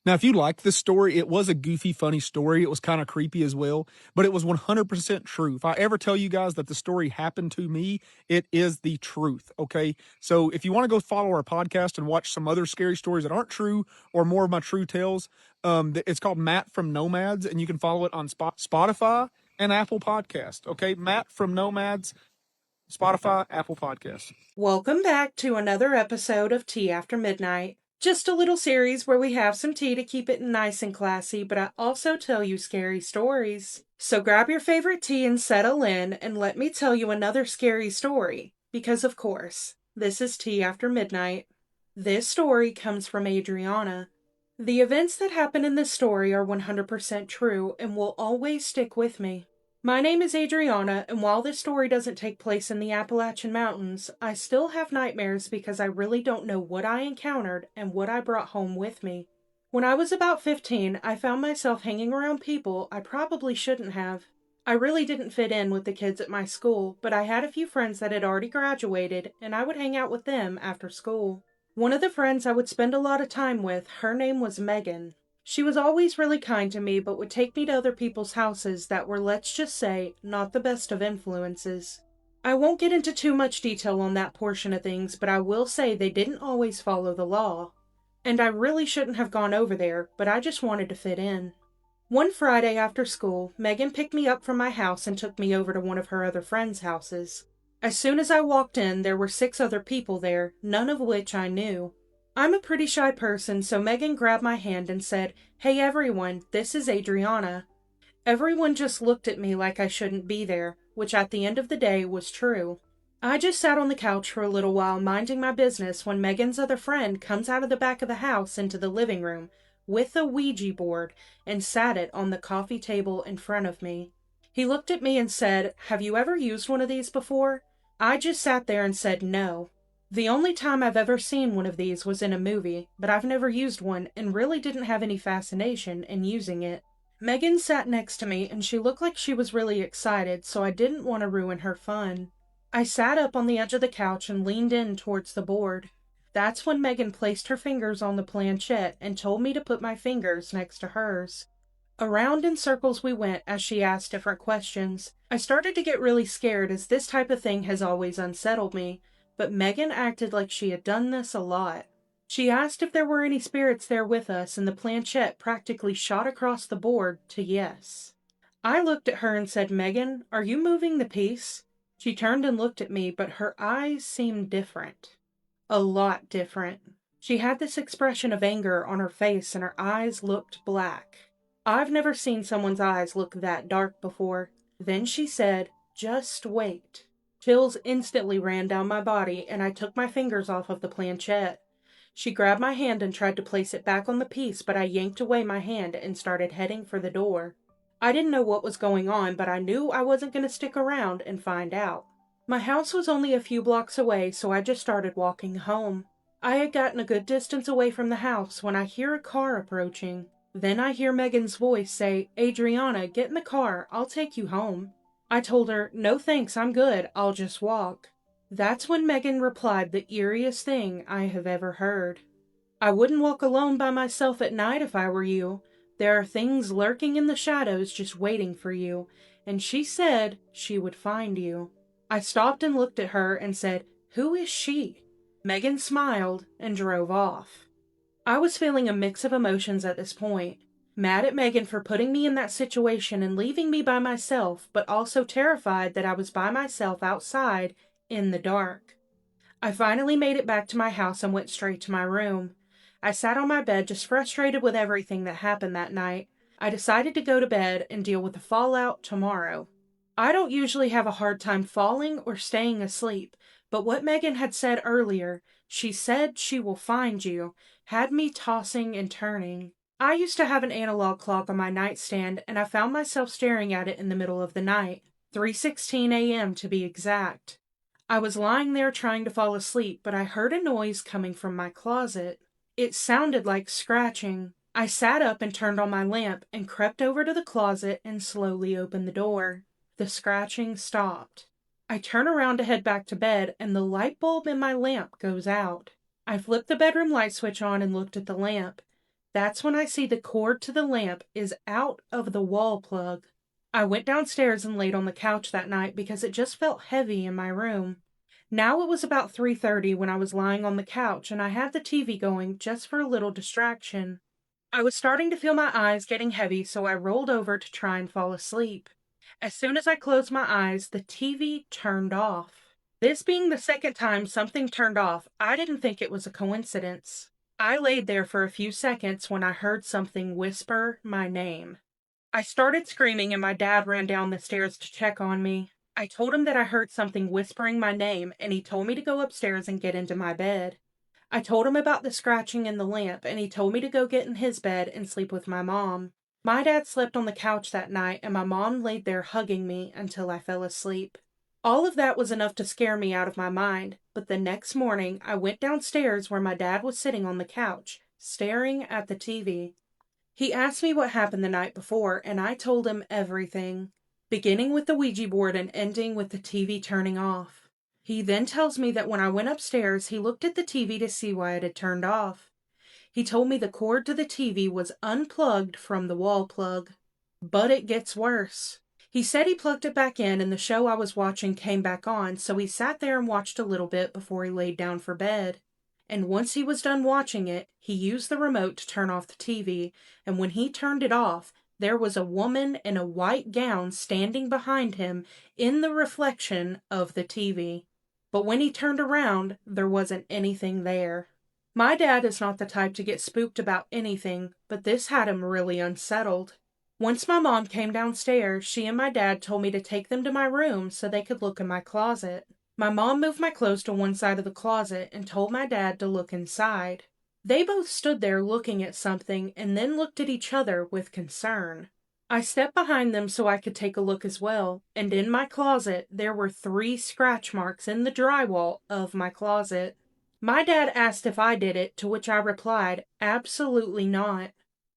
Now, if you liked this story, it was a goofy, funny story. It was kind of creepy as well, but it was 100% true. If I ever tell you guys that the story happened to me, it is the truth, okay? So if you want to go follow our podcast and watch some other scary stories that aren't true or more of my true tales, it's called Matt from Nomads, and you can follow it on Spotify and Apple Podcast, okay? Matt from Nomads, Spotify, Apple Podcast. Welcome back to another episode of Tea After Midnight. Just a little series where we have some tea to keep it nice and classy, but I also tell you scary stories. So grab your favorite tea and settle in, and let me tell you another scary story. Because of course, this is Tea After Midnight. This story comes from Adriana. The events that happen in this story are 100% true and will always stick with me. My name is Adriana, and while this story doesn't take place in the Appalachian Mountains, I still have nightmares because I really don't know what I encountered and what I brought home with me. When I was about 15, I found myself hanging around people I probably shouldn't have. I really didn't fit in with the kids at my school, but I had a few friends that had already graduated, and I would hang out with them after school. One of the friends I would spend a lot of time with, her name was Megan. She was always really kind to me, but would take me to other people's houses that were, let's just say, not the best of influences. I won't get into too much detail on that portion of things, but I will say they didn't always follow the law. And I really shouldn't have gone over there, but I just wanted to fit in. One Friday after school, Megan picked me up from my house and took me over to one of her other friends' houses. As soon as I walked in, there were 6 other people there, none of which I knew. I'm a pretty shy person, so Megan grabbed my hand and said, "Hey everyone, this is Adriana." Everyone just looked at me like I shouldn't be there, which at the end of the day was true. I just sat on the couch for a little while minding my business when Megan's other friend comes out of the back of the house into the living room with a Ouija board and sat it on the coffee table in front of me. He looked at me and said, "Have you ever used one of these before?" I just sat there and said no. The only time I've ever seen one of these was in a movie, but I've never used one and really didn't have any fascination in using it. Megan sat next to me and she looked like she was really excited, so I didn't want to ruin her fun. I sat up on the edge of the couch and leaned in towards the board. That's when Megan placed her fingers on the planchette and told me to put my fingers next to hers. Around in circles we went as she asked different questions. I started to get really scared as this type of thing has always unsettled me, but Megan acted like she had done this a lot. She asked if there were any spirits there with us, and the planchette practically shot across the board to yes. I looked at her and said, "Megan, are you moving the piece?" She turned and looked at me, but her eyes seemed different. A lot different. She had this expression of anger on her face and her eyes looked black. I've never seen someone's eyes look that dark before. Then she said, "Just wait." Chills instantly ran down my body and I took my fingers off of the planchette. She grabbed my hand and tried to place it back on the piece, but I yanked away my hand and started heading for the door. I didn't know what was going on, but I knew I wasn't going to stick around and find out. My house was only a few blocks away, so I just started walking home. I had gotten a good distance away from the house when I hear a car approaching. Then I hear Megan's voice say, "Adriana, get in the car, I'll take you home." I told her, "No thanks, I'm good, I'll just walk." That's when Megan replied the eeriest thing I have ever heard. "I wouldn't walk alone by myself at night if I were you. There are things lurking in the shadows just waiting for you, and she said she would find you." I stopped and looked at her and said, "Who is she?" Megan smiled and drove off. I was feeling a mix of emotions at this point. Mad at Megan for putting me in that situation and leaving me by myself, but also terrified that I was by myself outside in the dark. I finally made it back to my house and went straight to my room. I sat on my bed just frustrated with everything that happened that night. I decided to go to bed and deal with the fallout tomorrow. I don't usually have a hard time falling or staying asleep, but what Megan had said earlier, "She said she will find you," had me tossing and turning. I used to have an analog clock on my nightstand, and I found myself staring at it in the middle of the night, 3:16 a.m. to be exact. I was lying there trying to fall asleep, but I heard a noise coming from my closet. It sounded like scratching. I sat up and turned on my lamp and crept over to the closet and slowly opened the door. The scratching stopped. I turn around to head back to bed and the light bulb in my lamp goes out. I flipped the bedroom light switch on and looked at the lamp. That's when I see the cord to the lamp is out of the wall plug. I went downstairs and laid on the couch that night because it just felt heavy in my room. Now it was about 3:30 when I was lying on the couch and I had the TV going just for a little distraction. I was starting to feel my eyes getting heavy, so I rolled over to try and fall asleep. As soon as I closed my eyes, the TV turned off. This being the second time something turned off, I didn't think it was a coincidence. I laid there for a few seconds when I heard something whisper my name. I started screaming and my dad ran down the stairs to check on me. I told him that I heard something whispering my name and he told me to go upstairs and get into my bed. I told him about the scratching in the lamp and he told me to go get in his bed and sleep with my mom. My dad slept on the couch that night and my mom laid there hugging me until I fell asleep. All of that was enough to scare me out of my mind, but the next morning I went downstairs where my dad was sitting on the couch, staring at the TV. He asked me what happened the night before, and I told him everything, beginning with the Ouija board and ending with the TV turning off. He then tells me that when I went upstairs, he looked at the TV to see why it had turned off. He told me the cord to the TV was unplugged from the wall plug. But it gets worse. He said he plugged it back in and the show I was watching came back on, so he sat there and watched a little bit before he laid down for bed. And once he was done watching it, he used the remote to turn off the TV, and when he turned it off, there was a woman in a white gown standing behind him in the reflection of the TV. But when he turned around, there wasn't anything there. My dad is not the type to get spooked about anything, but this had him really unsettled. Once my mom came downstairs, she and my dad told me to take them to my room so they could look in my closet. My mom moved my clothes to one side of the closet and told my dad to look inside. They both stood there looking at something and then looked at each other with concern. I stepped behind them so I could take a look as well, and in my closet there were 3 scratch marks in the drywall of my closet. My dad asked if I did it, to which I replied, absolutely not.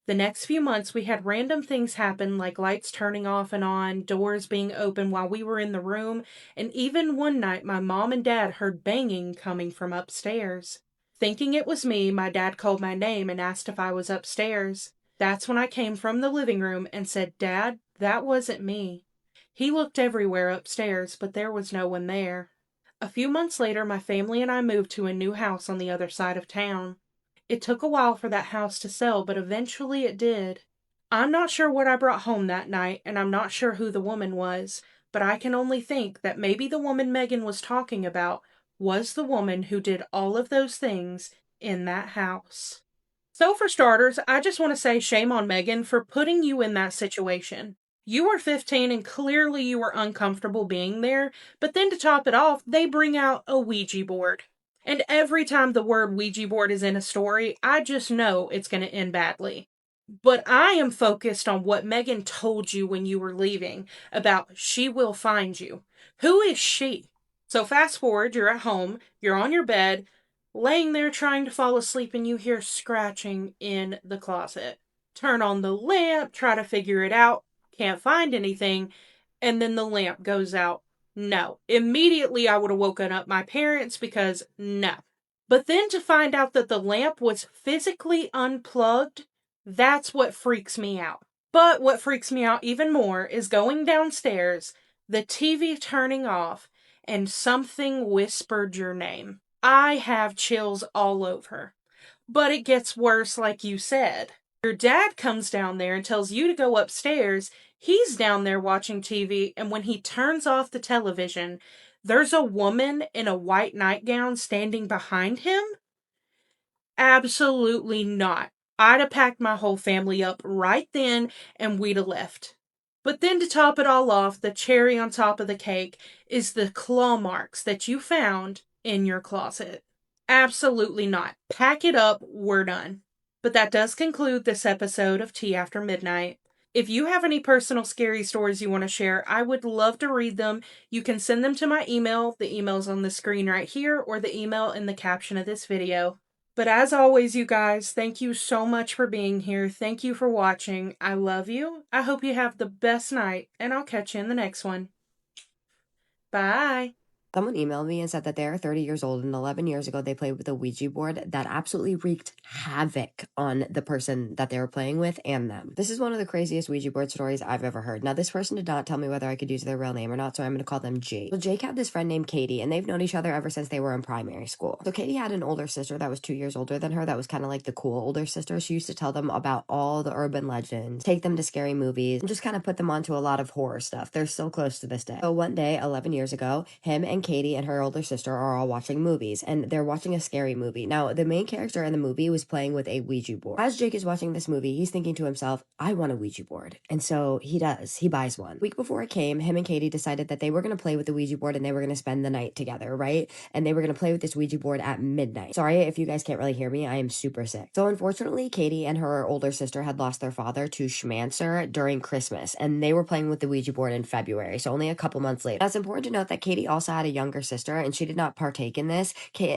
The next few months we had random things happen, like lights turning off and on, doors being open while we were in the room, and even one night my mom and dad heard banging coming from upstairs. Thinking it was me, my dad called my name and asked if I was upstairs. That's when I came from the living room and said, "Dad, that wasn't me." He looked everywhere upstairs, but there was no one there. A few months later, my family and I moved to a new house on the other side of town. It took a while for that house to sell, but eventually it did. I'm not sure what I brought home that night, and I'm not sure who the woman was, but I can only think that maybe the woman Megan was talking about was the woman who did all of those things in that house. So, for starters, I just want to say shame on Megan for putting you in that situation. You were 15 and clearly you were uncomfortable being there, but then to top it off, they bring out a Ouija board. And every time the word Ouija board is in a story, I just know it's going to end badly. But I am focused on what Megan told you when you were leaving about she will find you. Who is she? So fast forward, you're at home, you're on your bed, laying there trying to fall asleep, and you hear scratching in the closet. Turn on the lamp, try to figure it out, can't find anything, and then the lamp goes out. No. Immediately I would have woken up my parents because no. But then to find out that the lamp was physically unplugged, that's what freaks me out. But what freaks me out even more is going downstairs, the TV turning off, and something whispered your name. I have chills all over. But it gets worse, like you said. Your dad comes down there and tells you to go upstairs. He's down there watching TV, and when he turns off the television, there's a woman in a white nightgown standing behind him? Absolutely not. I'd have packed my whole family up right then and we'd have left. But then to top it all off, the cherry on top of the cake is the claw marks that you found in your closet. Absolutely not. Pack it up, we're done. But that does conclude this episode of Tea After Midnight. If you have any personal scary stories you want to share, I would love to read them. You can send them to my email. The email's on the screen right here, or the email in the caption of this video. But as always, you guys, thank you so much for being here. Thank you for watching. I love you. I hope you have the best night, and I'll catch you in the next one. Bye. Someone emailed me and said that they're 30 years old and 11 years ago they played with a Ouija board that absolutely wreaked havoc on the person that they were playing with and them. This is one of the craziest Ouija board stories I've ever heard. Now, this person did not tell me whether I could use their real name or not, so I'm going to call them Jake. So Jake had this friend named Katie, and they've known each other ever since they were in primary school. So Katie had an older sister that was 2 years older than her that was kind of like the cool older sister. She used to tell them about all the urban legends, take them to scary movies, and just kind of put them onto a lot of horror stuff. They're still close to this day. So one day, 11 years ago, him and Katie and her older sister are all watching movies, and they're watching a scary movie. Now, the main character in the movie was playing with a Ouija board. As Jake is watching this movie, he's thinking to himself, I want a Ouija board. And so he does. He buys one. A week before it came, him and Katie decided that they were going to play with the Ouija board and they were going to spend the night together, right? And they were going to play with this Ouija board at midnight. Sorry if you guys can't really hear me. I am super sick. So unfortunately, Katie and her older sister had lost their father to Schmancer during Christmas, and they were playing with the Ouija board in February, so only a couple months later. Now, it's important to note that Katie also had a younger sister, and she did not partake in this.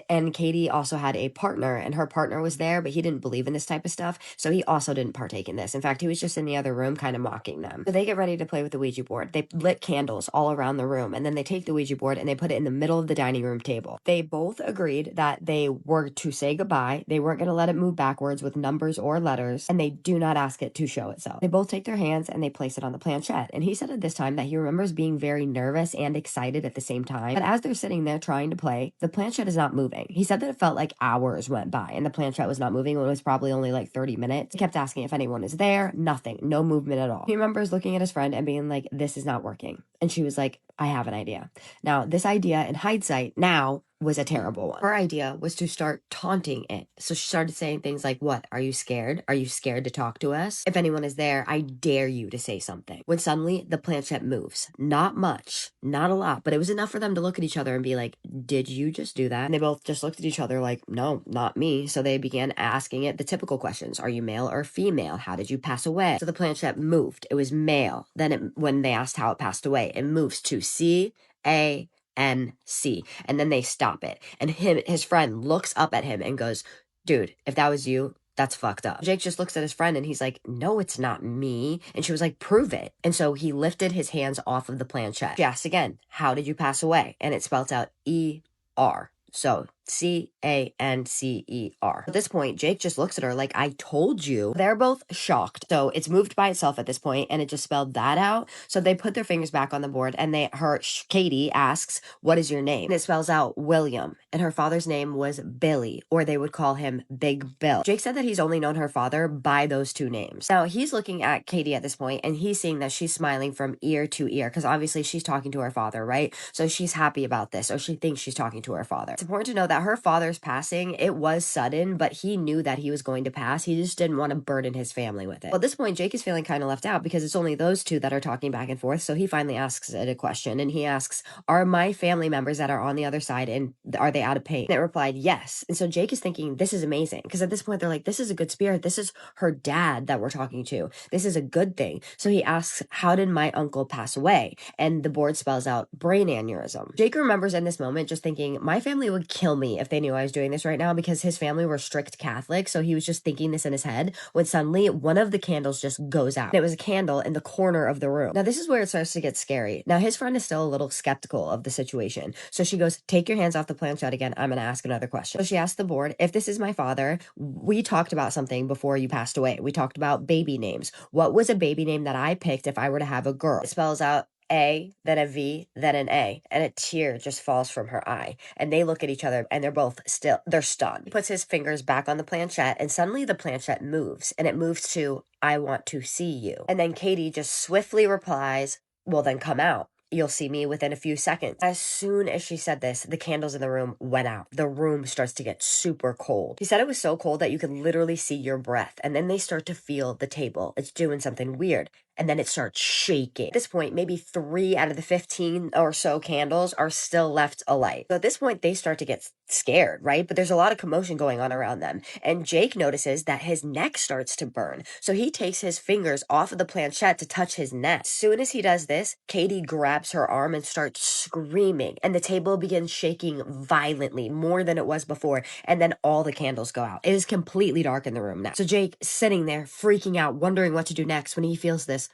And Katie also had a partner, and her partner was there, but he didn't believe in this type of stuff, so he also didn't partake in this. In fact, he was just in the other room kind of mocking them. So they get ready to play with the Ouija board. They lit candles all around the room, and then they take the Ouija board and they put it in the middle of the dining room table. They both agreed that they were to say goodbye. They weren't going to let it move backwards with numbers or letters, and they do not ask it to show itself. They both take their hands and they place it on the planchette, and he said at this time that he remembers being very nervous and excited at the same time. But as they're sitting there trying to play, the planchette is not moving. He said that it felt like hours went by and the planchette was not moving when it was probably only like 30 minutes. He kept asking if anyone is there. Nothing. No movement at all. He remembers looking at his friend and being like, this is not working. And she was like, I have an idea. Now, this idea in hindsight now was a terrible one. Her idea was to start taunting it. So she started saying things like, what? Are you scared? Are you scared to talk to us? If anyone is there, I dare you to say something. When suddenly the planchette moves. Not much, not a lot, but it was enough for them to look at each other and be like, did you just do that? And they both just looked at each other like, no, not me. So they began asking it the typical questions. Are you male or female? How did you pass away? So the planchette moved. It was male. Then when they asked how it passed away, it moves to C-A-N-C. And then they stop it. And his friend looks up at him and goes, dude, if that was you, that's fucked up. Jake just looks at his friend and he's like, no, it's not me. And she was like, prove it. And so he lifted his hands off of the planchette. She asked again, how did you pass away? And it spelled out E-R. So C-A-N-C-E-R. At this point, Jake just looks at her like, I told you. They're both shocked. So it's moved by itself at this point, and it just spelled that out. So they put their fingers back on the board, and Katie asks, what is your name? And it spells out William. And her father's name was Billy, or they would call him Big Bill. Jake said that he's only known her father by those two names. Now, he's looking at Katie at this point, and he's seeing that she's smiling from ear to ear, because obviously she's talking to her father, right? So she's happy about this, or she thinks she's talking to her father. It's important to know that her father's passing, it was sudden, but he knew that he was going to pass. He just didn't want to burden his family with it. Well, at this point, Jake is feeling kind of left out because it's only those two that are talking back and forth. So he finally asks it a question, and he asks, are my family members that are on the other side, and are they out of pain? And it replied, yes. And so Jake is thinking, this is amazing, because at this point, they're like, this is a good spirit. This is her dad that we're talking to. This is a good thing. So he asks, how did my uncle pass away? And the board spells out brain aneurysm. Jake remembers in this moment just thinking, my family would kill me if they knew I was doing this right now, because his family were strict Catholic. So he was just thinking this in his head when suddenly one of the candles just goes out. And it was a candle in the corner of the room. Now, this is where it starts to get scary. Now, his friend is still a little skeptical of the situation. So she goes, take your hands off the planchette again. I'm going to ask another question. So she asked the board, if this is my father, we talked about something before you passed away. We talked about baby names. What was a baby name that I picked if I were to have a girl? It spells out A, then a V, then an A, and a tear just falls from her eye. And they look at each other and they're stunned. He puts his fingers back on the planchette, and suddenly the planchette moves, and it moves to, I want to see you. And then Katie just swiftly replies, well, then come out. You'll see me within a few seconds. As soon as she said this, the candles in the room went out. The room starts to get super cold. She said it was so cold that you could literally see your breath. And then they start to feel the table. It's doing something weird. And then it starts shaking. At this point, maybe 3 out of the 15 or so candles are still left alight. So at this point, they start to get scared, right? But there's a lot of commotion going on around them. And Jake notices that his neck starts to burn. So he takes his fingers off of the planchette to touch his neck. As soon as he does this, Katie grabs her arm and starts screaming. And the table begins shaking violently, more than it was before. And then all the candles go out. It is completely dark in the room now. So Jake sitting there freaking out, wondering what to do next when he feels this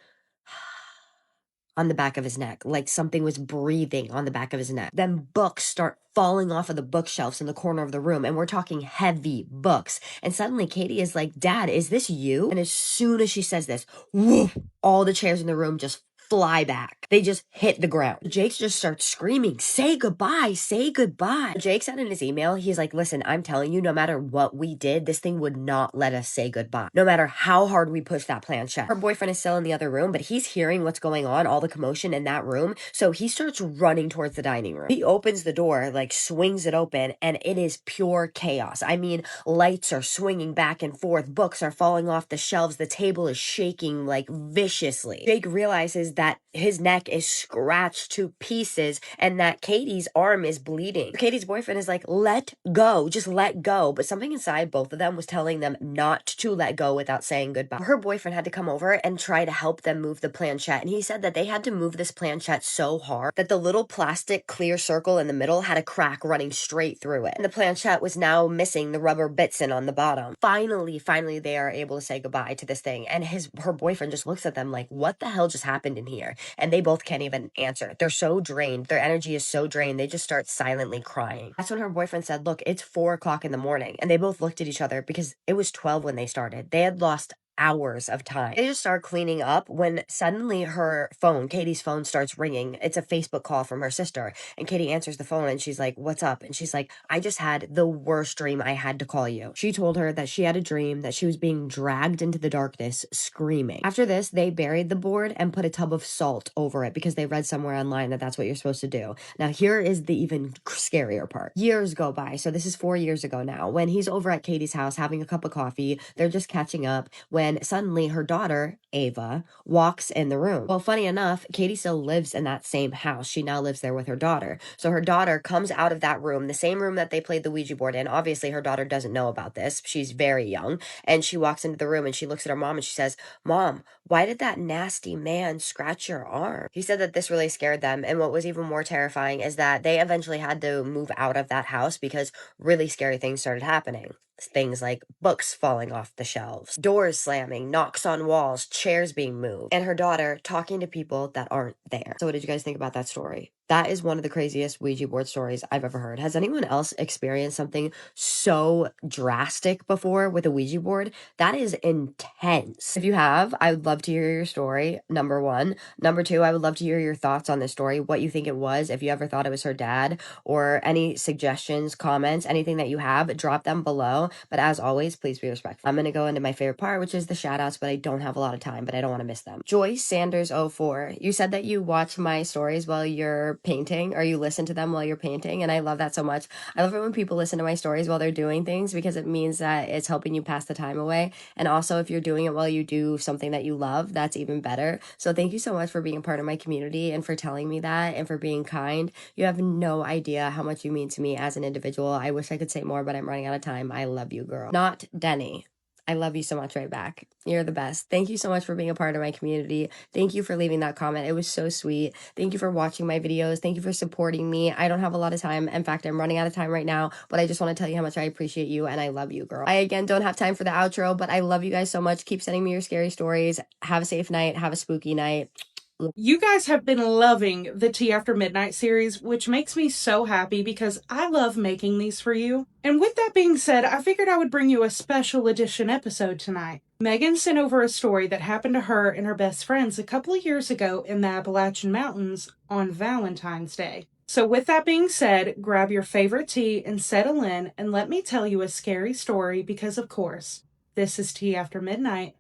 on the back of his neck, like something was breathing on the back of his neck. Then books start falling off of the bookshelves in the corner of the room, and we're talking heavy books. And suddenly Katie is like, Dad, is this you? And as soon as she says this, woof, all the chairs in the room just fly back. They just hit the ground. Jake just starts screaming, say goodbye, say goodbye. Jake said in his email, he's like, listen, I'm telling you, no matter what we did, this thing would not let us say goodbye. No matter how hard we push that planchette. Her boyfriend is still in the other room, but he's hearing what's going on, all the commotion in that room. So he starts running towards the dining room. He opens the door, like swings it open, and it is pure chaos. I mean, lights are swinging back and forth. Books are falling off the shelves. The table is shaking like viciously. Jake realizes that his neck is scratched to pieces and that Katie's arm is bleeding. Katie's boyfriend is like, let go, just let go. But something inside both of them was telling them not to let go without saying goodbye. Her boyfriend had to come over and try to help them move the planchette. And he said that they had to move this planchette so hard that the little plastic clear circle in the middle had a crack running straight through it. And the planchette was now missing the rubber bitsin on the bottom. Finally, they are able to say goodbye to this thing. And her boyfriend just looks at them like, what the hell just happened in here? And they both can't even answer. They're so drained. Their energy is so drained. They just start silently crying. That's when her boyfriend said, look, it's 4 o'clock in the morning. And they both looked at each other because it was 12 when they started. They had lost hours of time. They just start cleaning up when suddenly her phone, Katie's phone, starts ringing. It's a Facebook call from her sister. And Katie answers the phone and she's like, "What's up?" And she's like, "I just had the worst dream. I had to call you." She told her that she had a dream that she was being dragged into the darkness screaming. After this, they buried the board and put a tub of salt over it because they read somewhere online that that's what you're supposed to do. Now, here is the even scarier part. Years go by. So this is 4 years ago now. When he's over at Katie's house having a cup of coffee, they're just catching up when suddenly her daughter, Ava, walks in the room. Well, funny enough, Katie still lives in that same house. She now lives there with her daughter. So her daughter comes out of that room, the same room that they played the Ouija board in. Obviously, her daughter doesn't know about this. She's very young. And she walks into the room and she looks at her mom and she says, "Mom, why did that nasty man scratch your arm?" He said that this really scared them. And what was even more terrifying is that they eventually had to move out of that house because really scary things started happening. Things like books falling off the shelves, doors slamming, knocks on walls, chairs being moved, and her daughter talking to people that aren't there. So what did you guys think about that story? That is one of the craziest Ouija board stories I've ever heard. Has anyone else experienced something so drastic before with a Ouija board? That is intense. If you have, I would love to hear your story, number one. Number two, I would love to hear your thoughts on this story, what you think it was, if you ever thought it was her dad, or any suggestions, comments, anything that you have, drop them below. But as always, please be respectful. I'm going to go into my favorite part, which is the shout outs, but I don't have a lot of time, but I don't want to miss them. Joyce Sanders 04, you said that you watch my stories while you're painting, or you listen to them while you're painting, and I love that so much. I love it when people listen to my stories while they're doing things because it means that it's helping you pass the time away. And also, if you're doing it while you do something that you love, that's even better. So thank you so much for being a part of my community and for telling me that and for being kind. You have no idea how much you mean to me as an individual. I wish I could say more, but I'm running out of time. I love you, girl. Not Denny. I love you so much right back. You're the best. Thank you so much for being a part of my community. Thank you for leaving that comment. It was so sweet. Thank you for watching my videos. Thank you for supporting me. I don't have a lot of time. In fact, I'm running out of time right now, but I just want to tell you how much I appreciate you and I love you, girl. I, again, don't have time for the outro, but I love you guys so much. Keep sending me your scary stories. Have a safe night. Have a spooky night. You guys have been loving the Tea After Midnight series, which makes me so happy because I love making these for you. And with that being said, I figured I would bring you a special edition episode tonight. Megan sent over a story that happened to her and her best friends a couple of years ago in the Appalachian Mountains on Valentine's Day. So with that being said, grab your favorite tea and settle in and let me tell you a scary story because, of course, this is Tea After Midnight.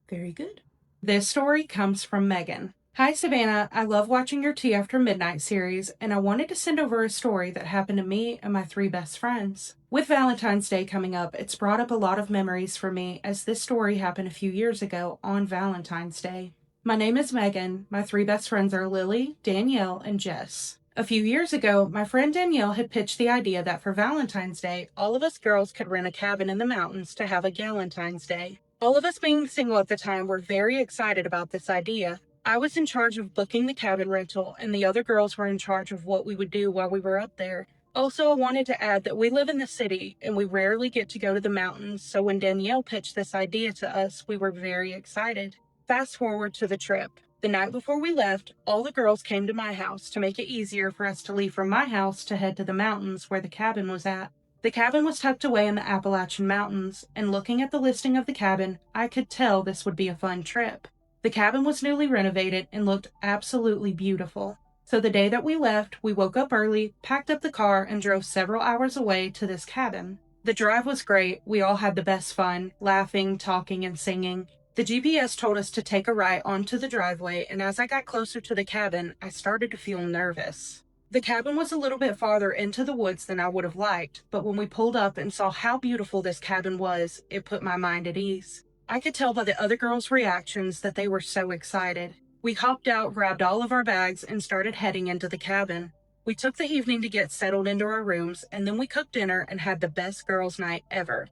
Very good. This story comes from Megan. Hi, Savannah. I love watching your Tea After Midnight series, and I wanted to send over a story that happened to me and my 3 best friends. With Valentine's Day coming up, it's brought up a lot of memories for me as this story happened a few years ago on Valentine's Day. My name is Megan. My 3 best friends are Lily, Danielle, and Jess. A few years ago, my friend Danielle had pitched the idea that for Valentine's Day, all of us girls could rent a cabin in the mountains to have a Galentine's Day. All of us being single at the time were very excited about this idea. I was in charge of booking the cabin rental, and the other girls were in charge of what we would do while we were up there. Also, I wanted to add that we live in the city, and we rarely get to go to the mountains, so when Danielle pitched this idea to us, we were very excited. Fast forward to the trip. The night before we left, all the girls came to my house to make it easier for us to leave from my house to head to the mountains where the cabin was at. The cabin was tucked away in the Appalachian Mountains, and looking at the listing of the cabin, I could tell this would be a fun trip. The cabin was newly renovated and looked absolutely beautiful. So the day that we left, we woke up early, packed up the car, and drove several hours away to this cabin. The drive was great. We all had the best fun, laughing, talking, and singing. The GPS told us to take a right onto the driveway, and as I got closer to the cabin, I started to feel nervous. The cabin was a little bit farther into the woods than I would have liked, but when we pulled up and saw how beautiful this cabin was, it put my mind at ease. I could tell by the other girls' reactions that they were so excited. We hopped out, grabbed all of our bags, and started heading into the cabin. We took the evening to get settled into our rooms, and then we cooked dinner and had the best girls' night ever.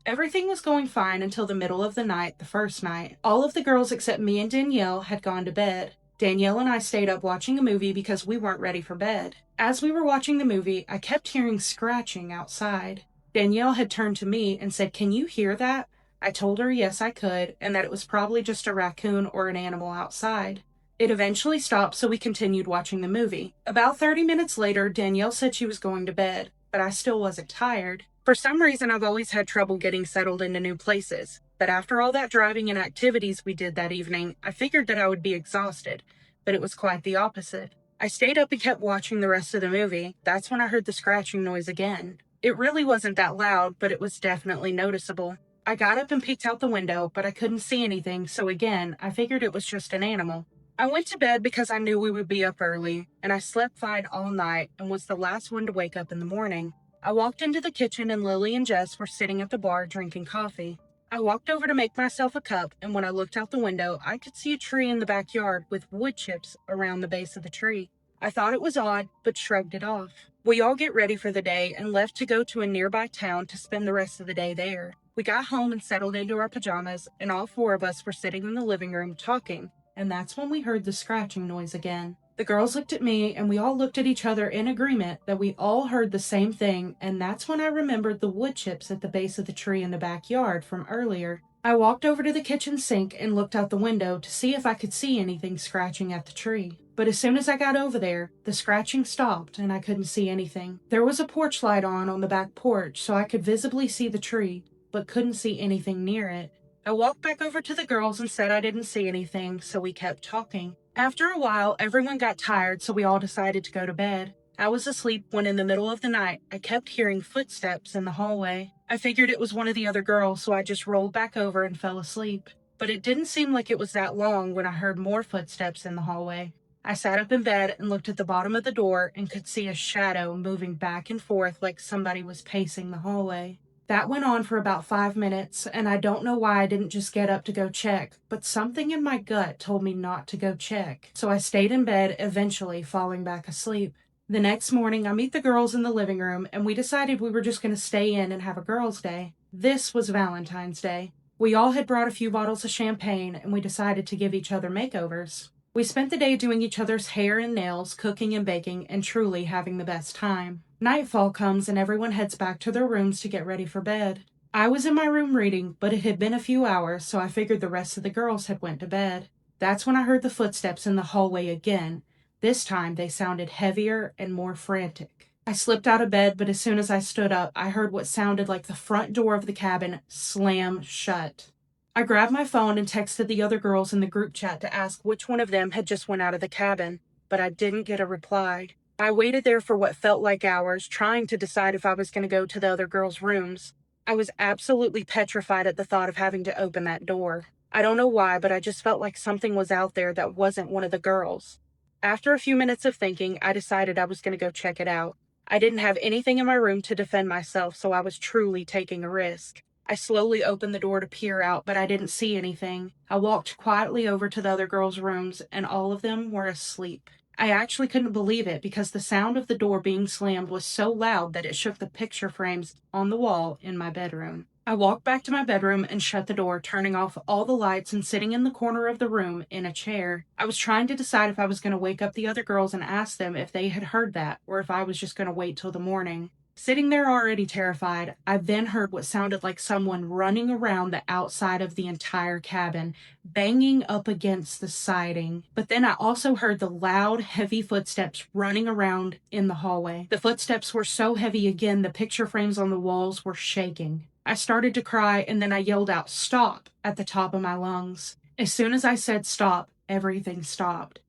Everything was going fine until the middle of the night, the first night. All of the girls except me and Danielle had gone to bed. Danielle and I stayed up watching a movie because we weren't ready for bed. As we were watching the movie, I kept hearing scratching outside. Danielle had turned to me and said, "Can you hear that?" I told her yes, I could, and that it was probably just a raccoon or an animal outside. It eventually stopped, so we continued watching the movie. About 30 minutes later, Danielle said she was going to bed, but I still wasn't tired. For some reason, I've always had trouble getting settled into new places, but after all that driving and activities we did that evening, I figured that I would be exhausted, but it was quite the opposite. I stayed up and kept watching the rest of the movie. That's when I heard the scratching noise again. It really wasn't that loud, but it was definitely noticeable. I got up and peeked out the window, but I couldn't see anything, so again, I figured it was just an animal. I went to bed because I knew we would be up early, and I slept fine all night and was the last one to wake up in the morning. I walked into the kitchen and Lily and Jess were sitting at the bar drinking coffee. I walked over to make myself a cup, and when I looked out the window, I could see a tree in the backyard with wood chips around the base of the tree. I thought it was odd, but shrugged it off. We all get ready for the day and left to go to a nearby town to spend the rest of the day there. We got home and settled into our pajamas, and all four of us were sitting in the living room talking, and that's when we heard the scratching noise again. The girls looked at me, and we all looked at each other in agreement that we all heard the same thing, and that's when I remembered the wood chips at the base of the tree in the backyard from earlier. I walked over to the kitchen sink and looked out the window to see if I could see anything scratching at the tree. But as soon as I got over there, the scratching stopped and I couldn't see anything. There was a porch light on the back porch, so I could visibly see the tree, but couldn't see anything near it. I walked back over to the girls and said I didn't see anything, so we kept talking. After a while, everyone got tired, so we all decided to go to bed. I was asleep when in the middle of the night, I kept hearing footsteps in the hallway. I figured it was one of the other girls, so I just rolled back over and fell asleep. But it didn't seem like it was that long when I heard more footsteps in the hallway. I sat up in bed and looked at the bottom of the door and could see a shadow moving back and forth like somebody was pacing the hallway. That went on for about 5 minutes, and I don't know why I didn't just get up to go check, but something in my gut told me not to go check. So I stayed in bed, eventually falling back asleep. The next morning, I meet the girls in the living room, and we decided we were just going to stay in and have a girls' day. This was Valentine's Day. We all had brought a few bottles of champagne, and we decided to give each other makeovers. We spent the day doing each other's hair and nails, cooking and baking, and truly having the best time. Nightfall comes and everyone heads back to their rooms to get ready for bed. I was in my room reading, but it had been a few hours, so I figured the rest of the girls had went to bed. That's when I heard the footsteps in the hallway again. This time they sounded heavier and more frantic. I slipped out of bed, but as soon as I stood up, I heard what sounded like the front door of the cabin slam shut. I grabbed my phone and texted the other girls in the group chat to ask which one of them had just went out of the cabin, but I didn't get a reply. I waited there for what felt like hours, trying to decide if I was going to go to the other girls' rooms. I was absolutely petrified at the thought of having to open that door. I don't know why, but I just felt like something was out there that wasn't one of the girls. After a few minutes of thinking, I decided I was going to go check it out. I didn't have anything in my room to defend myself, so I was truly taking a risk. I slowly opened the door to peer out, but I didn't see anything. I walked quietly over to the other girls' rooms, and all of them were asleep. I actually couldn't believe it because the sound of the door being slammed was so loud that it shook the picture frames on the wall in my bedroom. I walked back to my bedroom and shut the door, turning off all the lights and sitting in the corner of the room in a chair. I was trying to decide if I was going to wake up the other girls and ask them if they had heard that, or if I was just going to wait till the morning. Sitting there already terrified, I then heard what sounded like someone running around the outside of the entire cabin, banging up against the siding. But then I also heard the loud, heavy footsteps running around in the hallway. The footsteps were so heavy again, the picture frames on the walls were shaking. I started to cry, and then I yelled out, "Stop," at the top of my lungs. As soon as I said stop, everything stopped.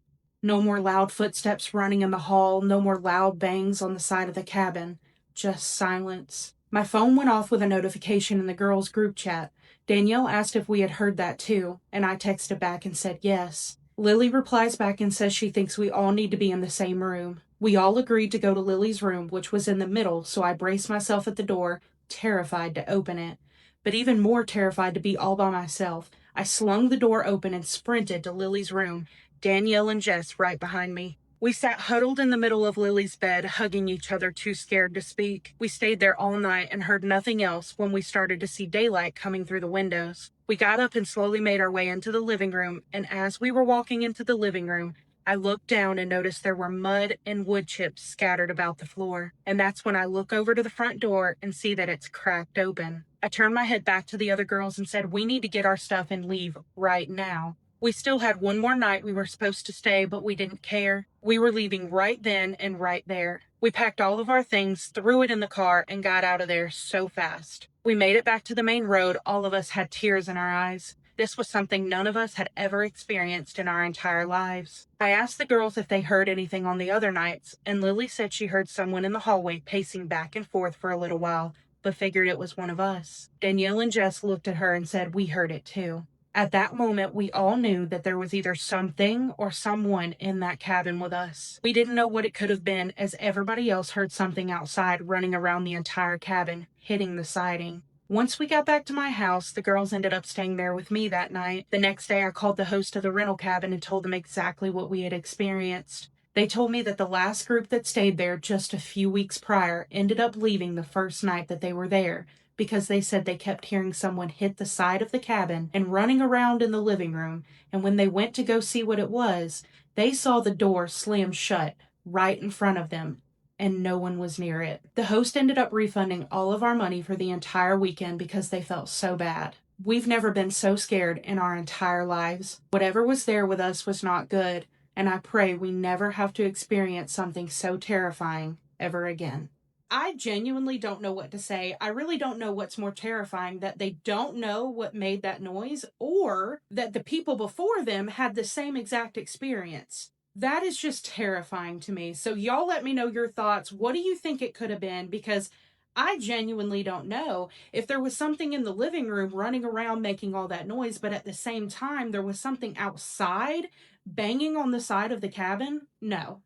No more loud footsteps running in the hall, no more loud bangs on the side of the cabin. Just silence. My phone went off with a notification in the girls' group chat. Danielle asked if we had heard that too, and I texted back and said yes. Lily replies back and says she thinks we all need to be in the same room. We all agreed to go to Lily's room, which was in the middle, so I braced myself at the door, terrified to open it. But even more terrified to be all by myself, I slung the door open and sprinted to Lily's room, Danielle and Jess right behind me. We sat huddled in the middle of Lily's bed, hugging each other, too scared to speak. We stayed there all night and heard nothing else when we started to see daylight coming through the windows. We got up and slowly made our way into the living room, and as we were walking into the living room, I looked down and noticed there were mud and wood chips scattered about the floor. And that's when I look over to the front door and see that it's cracked open. I turned my head back to the other girls and said, "We need to get our stuff and leave right now." We still had one more night we were supposed to stay, but we didn't care. We were leaving right then and right there. We packed all of our things, threw it in the car, and got out of there so fast. We made it back to the main road. All of us had tears in our eyes. This was something none of us had ever experienced in our entire lives. I asked the girls if they heard anything on the other nights, and Lily said she heard someone in the hallway pacing back and forth for a little while, but figured it was one of us. Danielle and Jess looked at her and said we heard it too. At that moment, we all knew that there was either something or someone in that cabin with us. We didn't know what it could have been, as everybody else heard something outside running around the entire cabin, hitting the siding. Once we got back to my house, the girls ended up staying there with me that night. The next day, I called the host of the rental cabin and told them exactly what we had experienced. They told me that the last group that stayed there just a few weeks prior ended up leaving the first night that they were there, because they said they kept hearing someone hit the side of the cabin and running around in the living room, and when they went to go see what it was, they saw the door slam shut right in front of them, and no one was near it. The host ended up refunding all of our money for the entire weekend because they felt so bad. We've never been so scared in our entire lives. Whatever was there with us was not good, and I pray we never have to experience something so terrifying ever again. I genuinely don't know what to say. I really don't know what's more terrifying, that they don't know what made that noise, or that the people before them had the same exact experience. That is just terrifying to me. So, y'all let me know your thoughts. What do you think it could have been? Because I genuinely don't know. If there was something in the living room running around making all that noise, but at the same time there was something outside banging on the side of the cabin, no.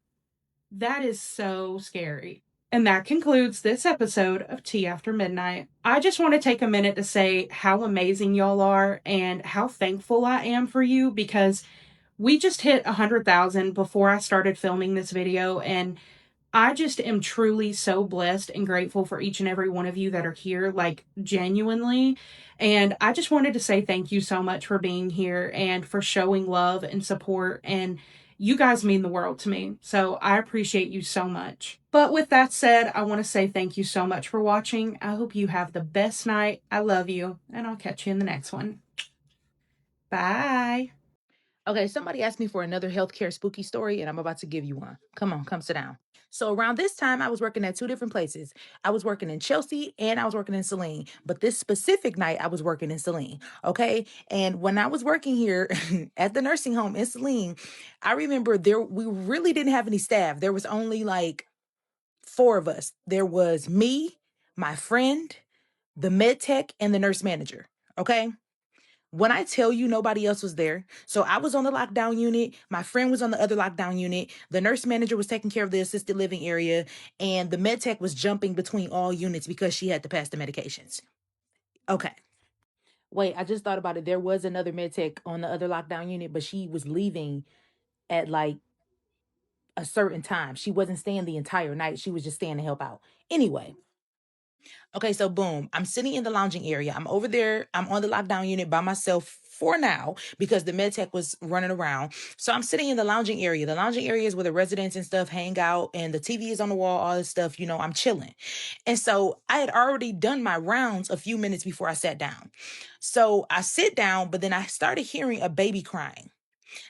That is so scary. And that concludes this episode of Tea After Midnight. I just want to take a minute to say how amazing y'all are and how thankful I am for you, because we just hit 100,000 before I started filming this video, and I just am truly so blessed and grateful for each and every one of you that are here, like genuinely. And I just wanted to say thank you so much for being here and for showing love and support. And you guys mean the world to me. So I appreciate you so much. But with that said, I want to say thank you so much for watching. I hope you have the best night. I love you, and I'll catch you in the next one. Bye. Okay, somebody asked me for another healthcare spooky story, and I'm about to give you one. Come on, come sit down. So around this time, I was working at two different places. I was working in Chelsea and I was working in Saline. But this specific night, I was working in Saline. Okay. And when I was working here at the nursing home in Saline, I remember we really didn't have any staff. There was only like four of us. There was me, my friend, the med tech, and the nurse manager. Okay. When I tell you nobody else was there, so I was on the lockdown unit, my friend was on the other lockdown unit, the nurse manager was taking care of the assisted living area, and the med tech was jumping between all units because she had to pass the medications. Okay. Wait, I just thought about it. There was another med tech on the other lockdown unit, but she was leaving at like a certain time. She wasn't staying the entire night. She was just staying to help out. Anyway, okay, so boom, I'm sitting in the lounging area. I'm over there. I'm on the lockdown unit by myself for now because the med tech was running around. So I'm sitting in the lounging area. The lounging area is where the residents and stuff hang out, and the TV is on the wall, all this stuff. I'm chilling. And so I had already done my rounds a few minutes before I sat down. So I sit down, but then I started hearing a baby crying.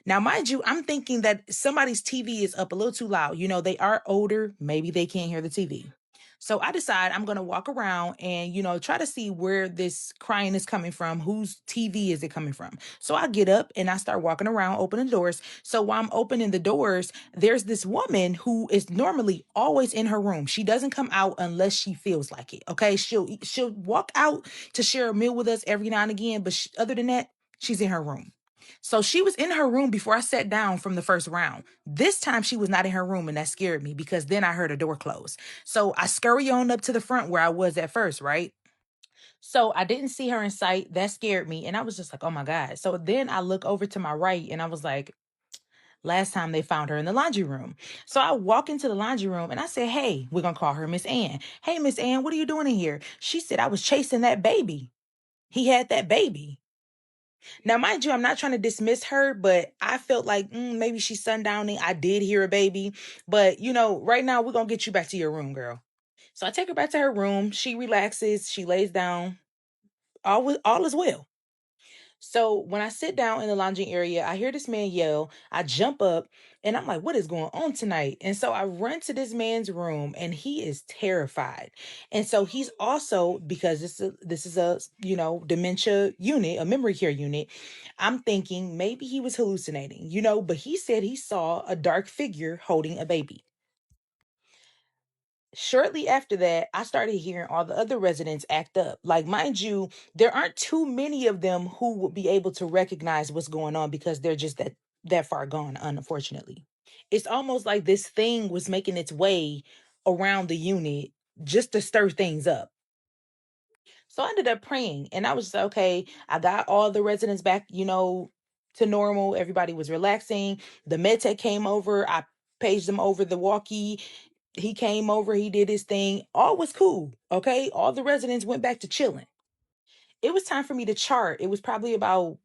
Now, mind you, I'm thinking that somebody's TV is up a little too loud. They are older. Maybe they can't hear the TV. So I decide I'm going to walk around and, try to see where this crying is coming from. Whose TV is it coming from? So I get up and I start walking around, opening doors. So while I'm opening the doors, there's this woman who is normally always in her room. She doesn't come out unless she feels like it. Okay. She'll walk out to share a meal with us every now and again. But other than that, she's in her room. So she was in her room before I sat down from the first round. This time she was not in her room, and that scared me because then I heard a door close. So I scurry on up to the front where I was at first, right? So I didn't see her in sight. That scared me. And I was just like, oh my God. So then I look over to my right and I was like, last time they found her in the laundry room. So I walk into the laundry room and I said, hey, we're going to call her Miss Ann. Hey, Miss Ann, what are you doing in here? She said, I was chasing that baby. He had that baby. Now, mind you, I'm not trying to dismiss her, but I felt like maybe she's sundowning. I did hear a baby, but right now we're going to get you back to your room, girl. So I take her back to her room. She relaxes. She lays down. All is well. So when I sit down in the lounging area, I hear this man yell. I jump up And I'm like, what is going on tonight? And so I run to this man's room and he is terrified. And so he's also, because this is a dementia unit, a memory care unit, I'm thinking maybe he was hallucinating, but he said he saw a dark figure holding a baby. Shortly after that, I started hearing all the other residents act up. Like, mind you, there aren't too many of them who will be able to recognize what's going on because they're just that far gone, unfortunately. It's almost like this thing was making its way around the unit just to stir things up. So I ended up praying and I was just like, okay, I got all the residents back, to normal. Everybody was relaxing. The med tech came over. I paged them over the walkie. He came over, he did his thing. All was cool. Okay. All the residents went back to chilling. It was time for me to chart. It was probably about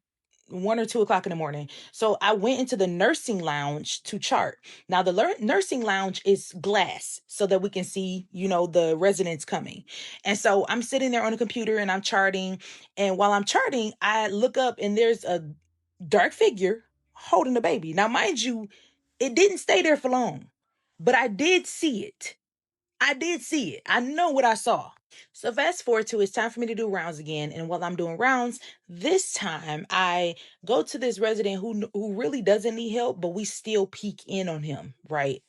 1 or 2 o'clock in the morning. So I went into the nursing lounge to chart. Now the nursing lounge is glass so that we can see, the residents coming. And so I'm sitting there on the computer and I'm charting. And while I'm charting, I look up and there's a dark figure holding a baby. Now, mind you, it didn't stay there for long, but I did see it. I did see it. I know what I saw. So fast forward to it's time for me to do rounds again. And while I'm doing rounds, this time I go to this resident who really doesn't need help, but we still peek in on him, right?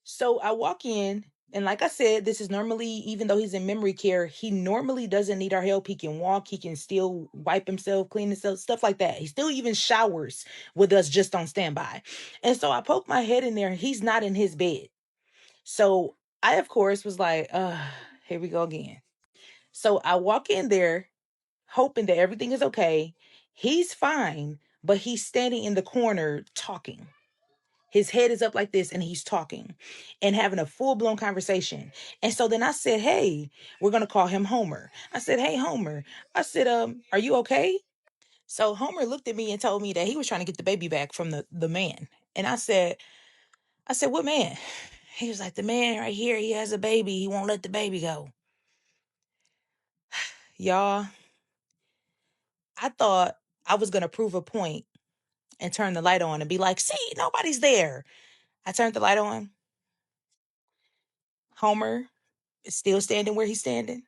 So I walk in, and like I said, this is normally, even though he's in memory care, he normally doesn't need our help. He can walk, he can still wipe himself, clean himself, stuff like that. He still even showers with us just on standby. And so I poke my head in there, and he's not in his bed. So I, of course, was like, here we go again. So I walk in there hoping that everything is okay. He's fine, but he's standing in the corner talking. His head is up like this and he's talking and having a full blown conversation. And so then I said, hey, we're going to call him Homer. I said, hey, Homer. I said, are you okay? So Homer looked at me and told me that he was trying to get the baby back from the man. And I said, what man? He was like, the man right here, he has a baby. He won't let the baby go. Y'all, I thought I was going to prove a point and turn the light on and be like, see, nobody's there. I turned the light on. Homer is still standing where he's standing.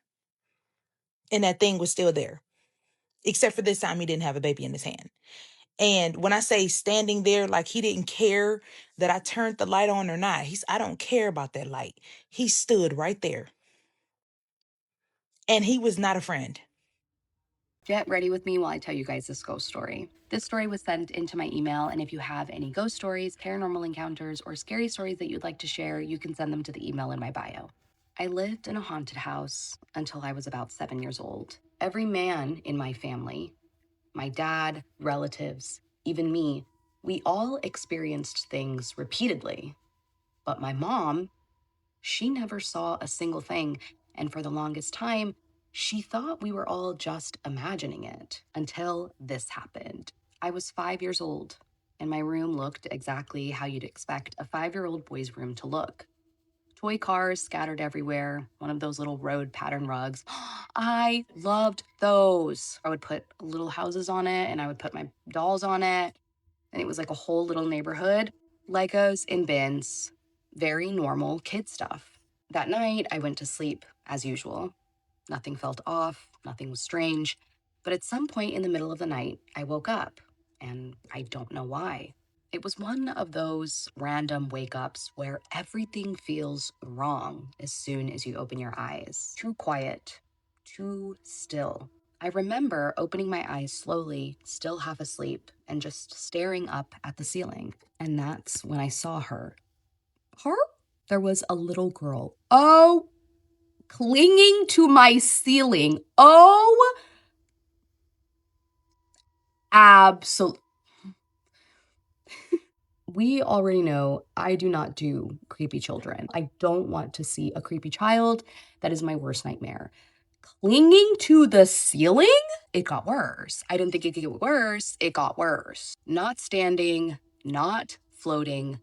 And that thing was still there. Except for this time, he didn't have a baby in his hand. And when I say standing there, like he didn't care that I turned the light on or not, I don't care about that light. He stood right there. And he was not a friend. Get ready with me while I tell you guys this ghost story. This story was sent into my email, and if you have any ghost stories, paranormal encounters, or scary stories that you'd like to share, you can send them to the email in my bio. I lived in a haunted house until I was about 7 years old. Every man in my family, my dad, relatives, even me, we all experienced things repeatedly. But my mom, she never saw a single thing, and for the longest time, she thought we were all just imagining it until this happened. I was 5 years old, and my room looked exactly how you'd expect a 5-year-old boy's room to look. Toy cars scattered everywhere, one of those little road pattern rugs. I loved those. I would put little houses on it, and I would put my dolls on it, and it was like a whole little neighborhood. Legos in bins, very normal kid stuff. That night, I went to sleep as usual. Nothing felt off, nothing was strange. But at some point in the middle of the night, I woke up, and I don't know why. It was one of those random wake ups where everything feels wrong as soon as you open your eyes. Too quiet, too still. I remember opening my eyes slowly, still half asleep, and just staring up at the ceiling. And that's when I saw her. Her? There was a little girl. Oh, clinging to my ceiling. Oh, absolutely. We already know I do not do creepy children. I don't want to see a creepy child. That is my worst nightmare. Clinging to the ceiling? It got worse. I didn't think it could get worse. It got worse. Not standing, not floating,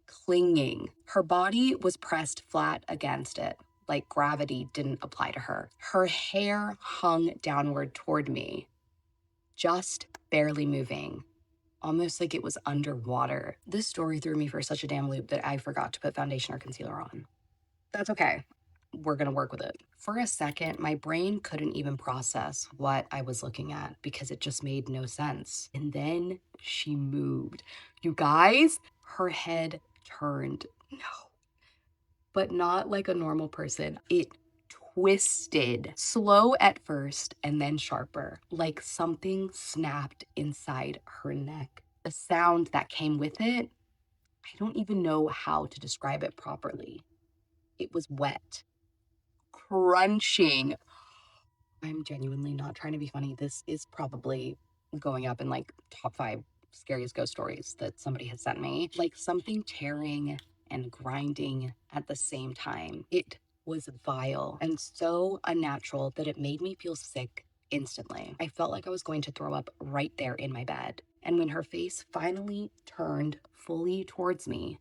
clinging. Her body was pressed flat against it, like gravity didn't apply to her. Her hair hung downward toward me, just barely moving. almost like it was underwater. This story threw me for such a damn loop that I forgot to put foundation or concealer on. That's okay. We're gonna work with it. For a second, my brain couldn't even process what I was looking at because it just made no sense. And then she moved. You guys, her head turned. No, but not like a normal person. It twisted, slow at first and then sharper, like something snapped inside her neck. The sound that came with it, I don't even know how to describe it properly. It was wet, crunching. I'm genuinely not trying to be funny. This is probably going up in like top 5 scariest ghost stories that somebody has sent me. Like something tearing and grinding at the same time. It was vile and so unnatural that it made me feel sick instantly. I felt like I was going to throw up right there in my bed. And when her face finally turned fully towards me,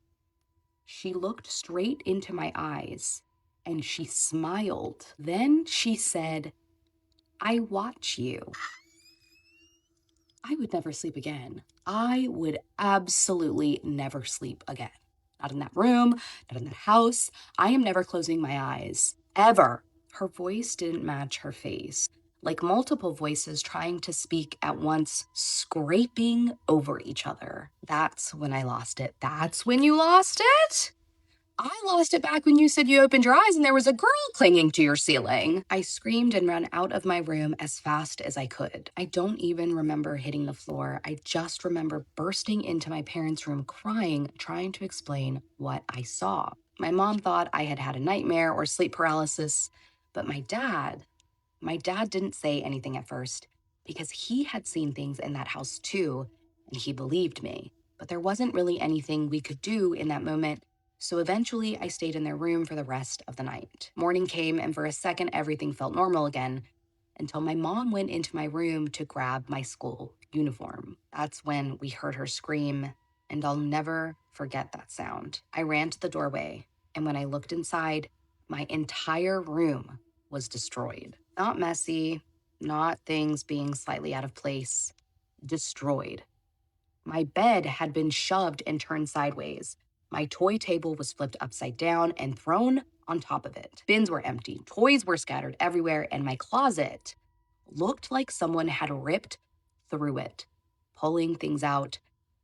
she looked straight into my eyes and she smiled. Then she said, "I watch you." I would never sleep again. I would absolutely never sleep again. Not in that room, not in that house. I am never closing my eyes, ever. Her voice didn't match her face, like multiple voices trying to speak at once, scraping over each other. That's when I lost it. That's when you lost it? I lost it back when you said you opened your eyes and there was a girl clinging to your ceiling. I screamed and ran out of my room as fast as I could. I don't even remember hitting the floor. I just remember bursting into my parents' room crying, trying to explain what I saw. My mom thought I had had a nightmare or sleep paralysis, but my dad didn't say anything at first because he had seen things in that house too, and he believed me. But there wasn't really anything we could do in that moment, so eventually I stayed in their room for the rest of the night. Morning came, and for a second, everything felt normal again until my mom went into my room to grab my school uniform. That's when we heard her scream, and I'll never forget that sound. I ran to the doorway, and when I looked inside, my entire room was destroyed. Not messy, not things being slightly out of place, destroyed. My bed had been shoved and turned sideways. My toy table was flipped upside down and thrown on top of it. Bins were empty, toys were scattered everywhere, and my closet looked like someone had ripped through it, pulling things out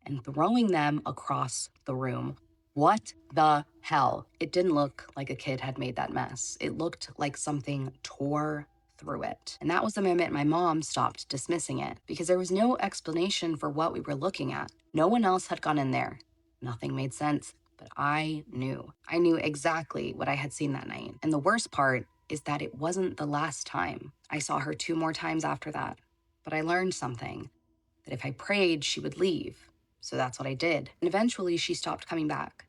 and throwing them across the room. What the hell? It didn't look like a kid had made that mess. It looked like something tore through it. And that was the moment my mom stopped dismissing it because there was no explanation for what we were looking at. No one else had gone in there. Nothing made sense, but I knew. I knew exactly what I had seen that night. And the worst part is that it wasn't the last time. I saw her 2 more times after that. But I learned something, that if I prayed, she would leave. So that's what I did. And eventually she stopped coming back.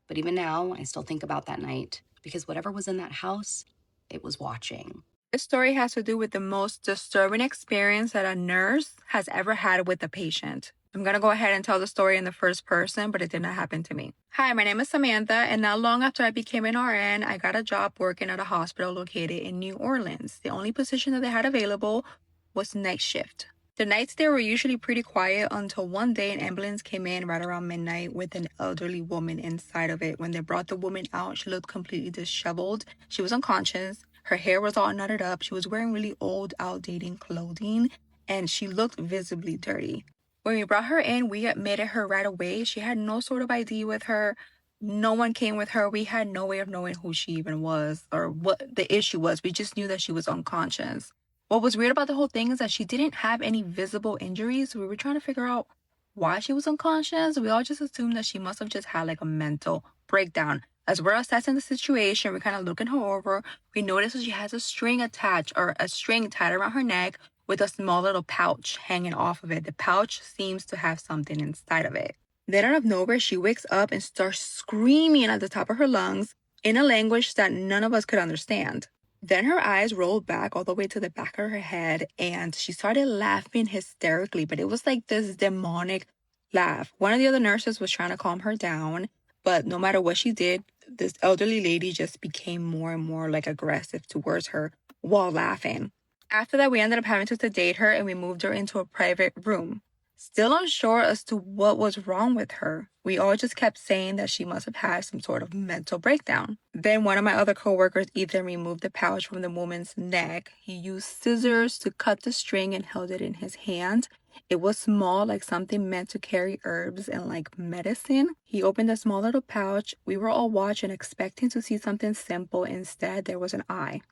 But even now, I still think about that night because whatever was in that house, it was watching. This story has to do with the most disturbing experience that a nurse has ever had with a patient. I'm going to go ahead and tell the story in the first person, but it did not happen to me. Hi, my name is Samantha, and not long after I became an RN, I got a job working at a hospital located in New Orleans. The only position that they had available was night shift. The nights there were usually pretty quiet until one day an ambulance came in right around midnight with an elderly woman inside of it. When they brought the woman out, she looked completely disheveled. She was unconscious. Her hair was all knotted up. She was wearing really old, outdated clothing, and she looked visibly dirty. When we brought her in, we admitted her right away. She had no sort of ID with her. No one came with her. We had no way of knowing who she even was or what the issue was. We just knew that she was unconscious. What was weird about the whole thing is that she didn't have any visible injuries. We were trying to figure out why she was unconscious. We all just assumed that she must have just had like a mental breakdown. As we're assessing the situation, we're kind of looking her over. We notice that she has a string attached or a string tied around her neck with a small little pouch hanging off of it. The pouch seems to have something inside of it. Then out of nowhere, she wakes up and starts screaming at the top of her lungs in a language that none of us could understand. Then her eyes rolled back all the way to the back of her head and she started laughing hysterically, but it was like this demonic laugh. One of the other nurses was trying to calm her down, but no matter what she did, this elderly lady just became more and more like aggressive towards her while laughing. After that, we ended up having to sedate her and we moved her into a private room. Still unsure as to what was wrong with her, we all just kept saying that she must have had some sort of mental breakdown. Then one of my other coworkers even removed the pouch from the woman's neck. He used scissors to cut the string and held it in his hand. It was small, like something meant to carry herbs and like medicine. He opened a small little pouch. We were all watching, expecting to see something simple. Instead, there was an eye,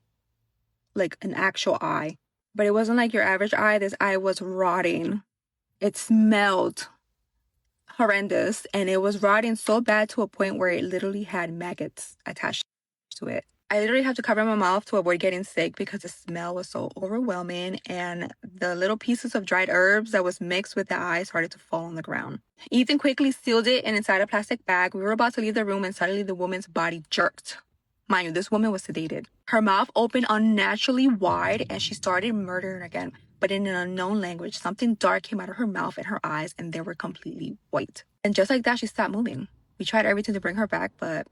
like an actual eye. But it wasn't like your average eye. This eye was rotting. It smelled horrendous, and it was rotting so bad to a point where it literally had maggots attached to it. I literally had to cover my mouth to avoid getting sick because the smell was so overwhelming, and the little pieces of dried herbs that was mixed with the eye started to fall on the ground. Ethan quickly sealed it and inside a plastic bag. We were about to leave the room and suddenly the woman's body jerked. Mind you, this woman was sedated. Her mouth opened unnaturally wide and she started murdering again, but in an unknown language. Something dark came out of her mouth and her eyes, and they were completely white. And just like that, she stopped moving. We tried everything to bring her back, but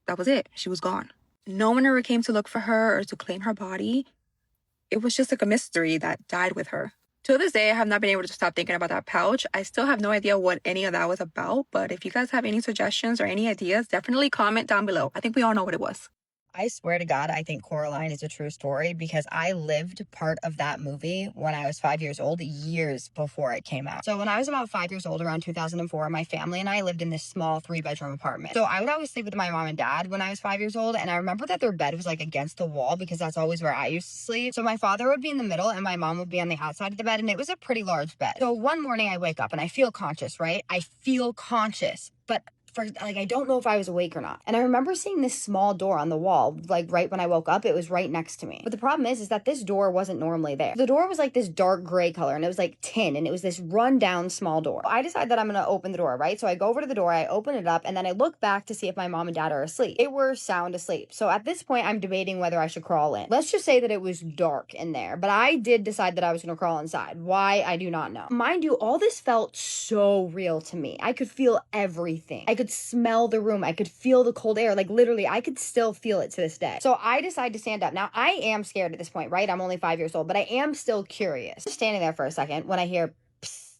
that was it. She was gone. No one ever came to look for her or to claim her body. It was just like a mystery that died with her. To this day, I have not been able to stop thinking about that pouch. I still have no idea what any of that was about, but if you guys have any suggestions or any ideas, definitely comment down below. I think we all know what it was. I swear to God, I think Coraline is a true story because I lived part of that movie when I was 5 years old, years before it came out. So when I was about 5 years old, around 2004, my family and I lived in this small 3-bedroom apartment. So I would always sleep with my mom and dad when I was 5 years old, and I remember that their bed was like against the wall because that's always where I used to sleep. So my father would be in the middle and my mom would be on the outside of the bed, and it was a pretty large bed. So one morning I wake up and I feel conscious, right? I feel conscious, but I don't know if I was awake or not. And I remember seeing this small door on the wall, like right when I woke up. It was right next to me. But the problem is that this door wasn't normally there. The door was like this dark gray color, and it was like tin, and it was this run down small door. I decide that I'm gonna open the door, right? So I go over to the door, I open it up, and then I look back to see if my mom and dad are asleep. They were sound asleep. So at this point, I'm debating whether I should crawl in. Let's just say that it was dark in there, but I did decide that I was gonna crawl inside. Why? I do not know. Mind you, all this felt so real to me. I could feel everything. I could smell the room. I could feel the cold air. Like literally, I could still feel it to this day. So I decide to stand up. Now, I am scared at this point, right? I'm only 5 years old, but I am still curious. Just standing there for a second when I hear psst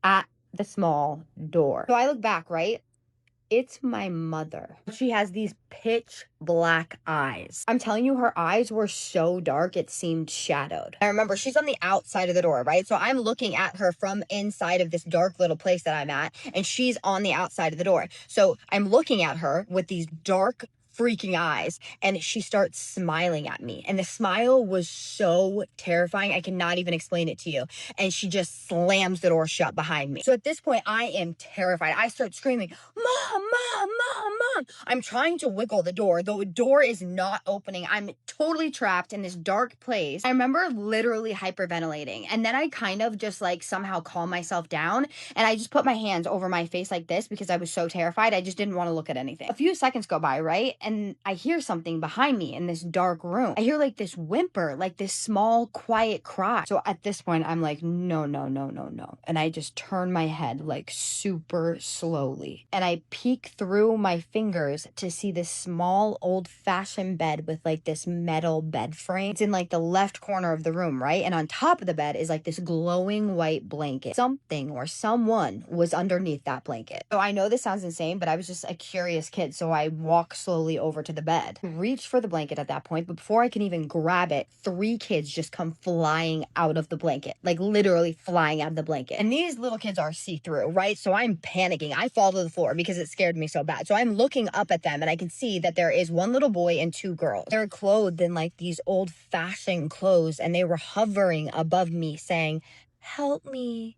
at the small door. So I look back, right? It's my mother. She has these pitch black eyes. I'm telling you, her eyes were so dark, it seemed shadowed. I remember she's on the outside of the door, right? So I'm looking at her from inside of this dark little place that I'm at, and she's on the outside of the door. So I'm looking at her with these dark, freaking eyes, and she starts smiling at me, and the smile was so terrifying. I cannot even explain it to you. And she just slams the door shut behind me. So at this point, I am terrified. I start screaming, "Mom, mom, mom, mom." I'm trying to wiggle the door. The door is not opening. I'm totally trapped in this dark place. I remember literally hyperventilating, and then I kind of just like somehow calm myself down, and I just put my hands over my face like this because I was so terrified. I just didn't want to look at anything. A few seconds go by, right? And I hear something behind me in this dark room. I hear like this whimper, like this small, quiet cry. So at this point, I'm like, no, no, no, no, no. And I just turn my head like super slowly. And I peek through my fingers to see this small, old-fashioned bed with like this metal bed frame. It's in like the left corner of the room, right? And on top of the bed is like this glowing white blanket. Something or someone was underneath that blanket. So I know this sounds insane, but I was just a curious kid. So I walk slowly over to the bed, reach for the blanket at that point, but before I can even grab it, 3 kids just come flying out of the blanket, like literally flying out of the blanket. And these little kids are see-through, right? So I'm panicking. I fall to the floor because it scared me so bad. So I'm looking up at them and I can see that there is 1 little boy and 2 girls. They're clothed in like these old-fashioned clothes, and they were hovering above me saying, "Help me.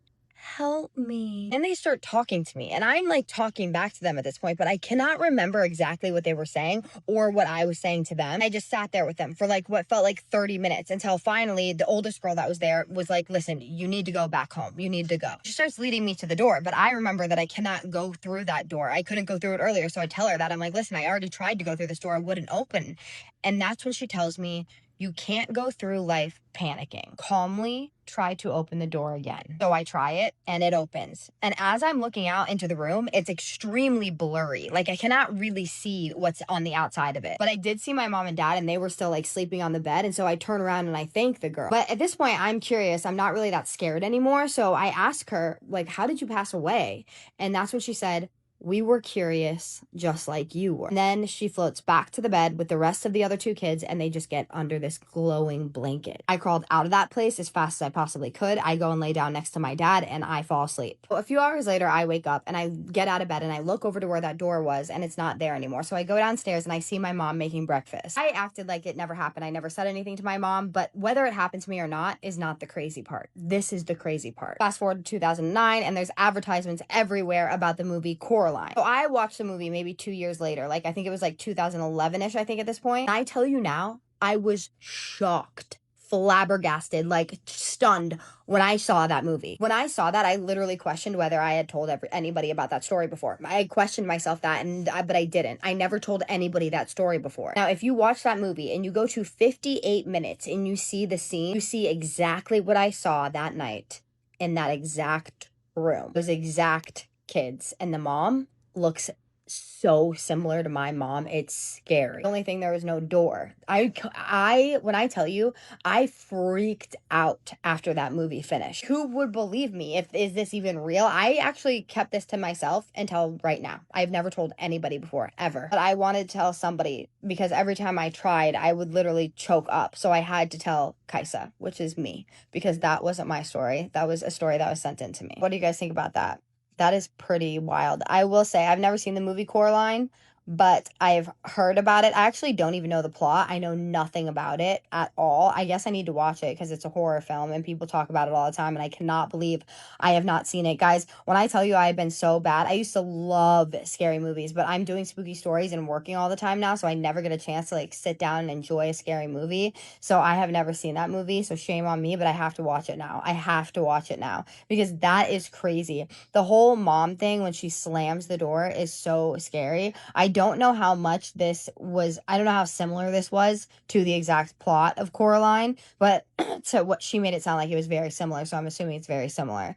Help me." And they start talking to me, and I'm like talking back to them at this point, but I cannot remember exactly what they were saying or what I was saying to them. I just sat there with them for like what felt like 30 minutes until finally the oldest girl that was there was like, "Listen, you need to go back home. You need to go." She starts leading me to the door, but I remember that I cannot go through that door. I couldn't go through it earlier, so I tell her that. I'm like, "Listen, I already tried to go through this door. It wouldn't open." And that's when she tells me, You can't go through life panicking. Calmly try to open the door again. So I try it and it opens. And as I'm looking out into the room, it's extremely blurry. Like I cannot really see what's on the outside of it. But I did see my mom and dad and they were still like sleeping on the bed. And so I turn around and I thank the girl. But at this point, I'm curious. I'm not really that scared anymore. So I ask her, like, how did you pass away? And that's when she said, we were curious just like you were. And then she floats back to the bed with the rest of the other two kids and they just get under this glowing blanket. I crawled out of that place as fast as I possibly could. I go and lay down next to my dad and I fall asleep. A few hours later, I wake up and I get out of bed and I look over to where that door was and it's not there anymore. So I go downstairs and I see my mom making breakfast. I acted like it never happened. I never said anything to my mom, but whether it happened to me or not is not the crazy part. This is the crazy part. Fast forward to 2009 and there's advertisements everywhere about the movie Coraline. So I watched the movie maybe 2 years later. Like I think it was like 2011-ish, I think at this point. And I tell you now, I was shocked, flabbergasted, like stunned when I saw that movie. When I saw that, I literally questioned whether I had told anybody about that story before. I questioned myself that, but I didn't. I never told anybody that story before. Now, if you watch that movie and you go to 58 minutes and you see the scene, you see exactly what I saw that night in that exact room. Those exact kids. And the mom looks so similar to my mom. It's scary. The only thing, there was no door. When I tell you, I freaked out after that movie finished. Who would believe me? Is this even real? I actually kept this to myself until right now. I've never told anybody before, ever. But I wanted to tell somebody because every time I tried, I would literally choke up. So I had to tell Kaisa, which is me, because that wasn't my story. That was a story that was sent in to me. What do you guys think about that? That is pretty wild. I will say I've never seen the movie Coraline, but I've heard about it. I actually don't even know the plot. I know nothing about it at all. I guess I need to watch it because it's a horror film and people talk about it all the time and I cannot believe I have not seen it. Guys, when I tell you I have been so bad, I used to love scary movies, but I'm doing spooky stories and working all the time now, so I never get a chance to like sit down and enjoy a scary movie. So I have never seen that movie, so shame on me, but I have to watch it now. I have to watch it now because that is crazy. The whole mom thing when she slams the door is so scary. I don't know how much this was, I don't know how similar this was to the exact plot of Coraline, but to what she made it sound like it was very similar, so I'm assuming it's very similar.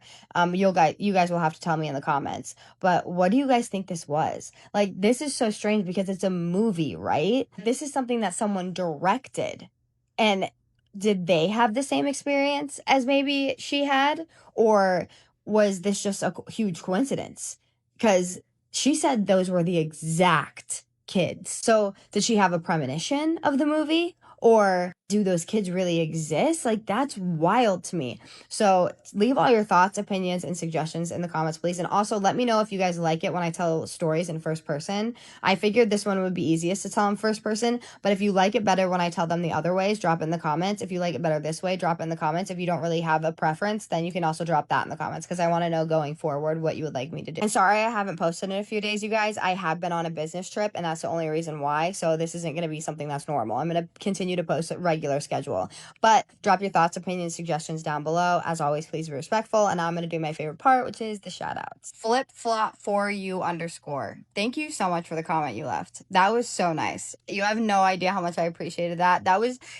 You guys will have to tell me in the comments. But what do you guys think this was? Like, this is so strange because it's a movie, right? This is something that someone directed. And did they have the same experience as maybe she had? Or was this just a huge coincidence? Because she said those were the exact kids. So did she have a premonition of the movie? Or do those kids really exist? Like, that's wild to me. So leave all your thoughts, opinions, and suggestions in the comments, please. And also let me know if you guys like it when I tell stories in first person. I figured this one would be easiest to tell in first person, but if you like it better when I tell them the other ways, drop in the comments. If you like it better this way, drop in the comments. If you don't really have a preference, then you can also drop that in the comments because I want to know going forward what you would like me to do. And sorry I haven't posted in a few days, you guys. I have been on a business trip and that's the only reason why. So this isn't going to be something that's normal. I'm going to continue to post at regular schedule. But drop your thoughts, opinions, suggestions down below. As always, please be respectful. And now I'm going to do my favorite part, which is the shout outs. Flip flop for you _ Thank you so much for the comment you left. That was so nice. You have no idea how much I appreciated that.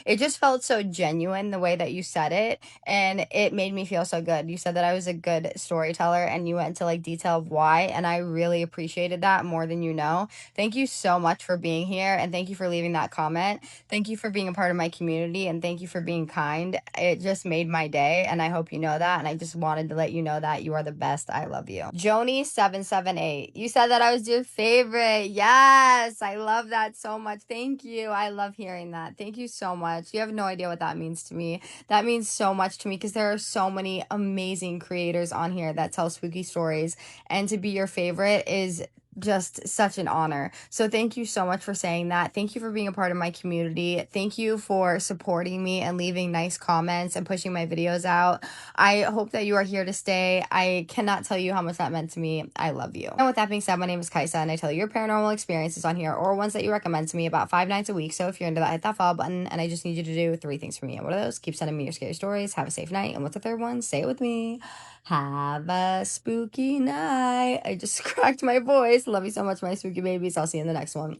It just felt so genuine the way that you said it. And it made me feel so good. You said that I was a good storyteller and you went into like detail of why. And I really appreciated that more than you know. Thank you so much for being here. And thank you for leaving that comment. Thank you for being a part of my community and thank you for being kind. It just made my day and I hope you know that. And I just wanted to let you know that you are the best. I love you. Joni778, you said that I was your favorite. Yes, I love that so much. Thank you. I love hearing that. Thank you so much. You have no idea what that means to me. That means so much to me because there are so many amazing creators on here that tell spooky stories, and to be your favorite is just such an honor. So thank you so much for saying that. Thank you for being a part of my community. Thank you for supporting me and leaving nice comments and pushing my videos out. I hope that you are here to stay. I cannot tell you how much that meant to me. I love you. And with that being said, my name is Kaisa and I tell you your paranormal experiences on here or ones that you recommend to me about 5 nights a week. So if you're into that, hit that follow button and I just need you to do 3 things for me. And what are those? Keep sending me your scary stories. Have a safe night. And what's the third one? Say it with me. Have a spooky night. I just cracked my voice. Love you so much, my spooky babies. I'll see you in the next one.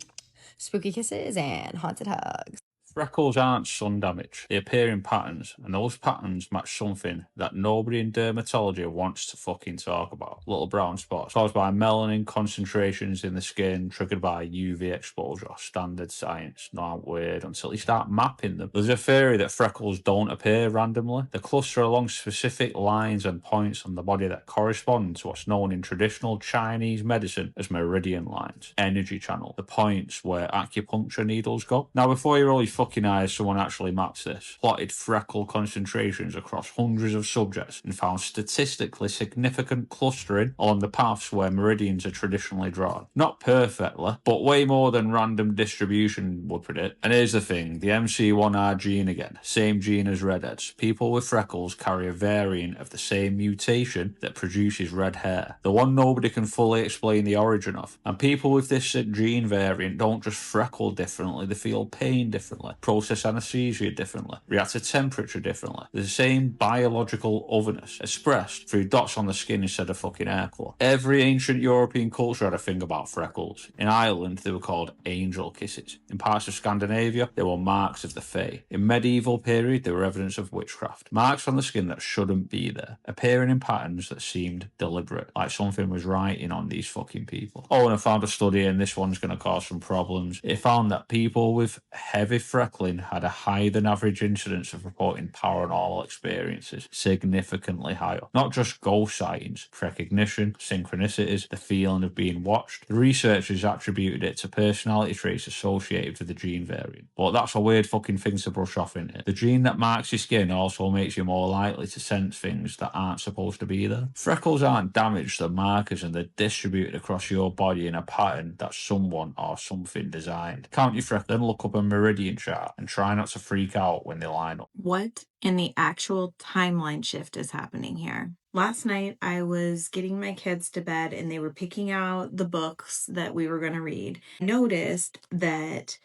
Spooky kisses and haunted hugs. Freckles aren't sun damage. They appear in patterns, and those patterns match something that nobody in dermatology wants to fucking talk about. Little brown spots caused by melanin concentrations in the skin triggered by UV exposure. Standard science. Not weird until you start mapping them. There's a theory that freckles don't appear randomly. They cluster along specific lines and points on the body that correspond to what's known in traditional Chinese medicine as meridian lines, energy channel, the points where acupuncture needles go. Now, before you roll your fucking eyes, someone actually mapped this, plotted freckle concentrations across hundreds of subjects, and found statistically significant clustering along the paths where meridians are traditionally drawn. Not perfectly, but way more than random distribution would predict. And here's the thing, the MC1R gene again, same gene as redheads. People with freckles carry a variant of the same mutation that produces red hair, the one nobody can fully explain the origin of. And people with this gene variant don't just freckle differently, they feel pain differently, process anesthesia differently, react to temperature differently. There's the same biological otherness expressed through dots on the skin instead of fucking hair colour. Every ancient European culture had a thing about freckles. In Ireland, they were called angel kisses. In parts of Scandinavia, they were marks of the fae. In medieval period, they were evidence of witchcraft. Marks on the skin that shouldn't be there, appearing in patterns that seemed deliberate, like something was writing on these fucking people. Oh, and I found a study, and this one's going to cause some problems. It found that people with heavy freckling had a higher than average incidence of reporting paranormal experiences, significantly higher. Not just ghost sightings, recognition, synchronicities, the feeling of being watched. The researchers attributed it to personality traits associated with the gene variant. But that's a weird fucking thing to brush off in it. The gene that marks your skin also makes you more likely to sense things that aren't supposed to be there. Freckles aren't damaged, they're markers, and they're distributed across your body in a pattern that someone or something designed. Count your freckles, then look up a meridian chart and try not to freak out when they line up. What in the actual timeline shift is happening here? Last night, I was getting my kids to bed and they were picking out the books that we were going to read. I noticed that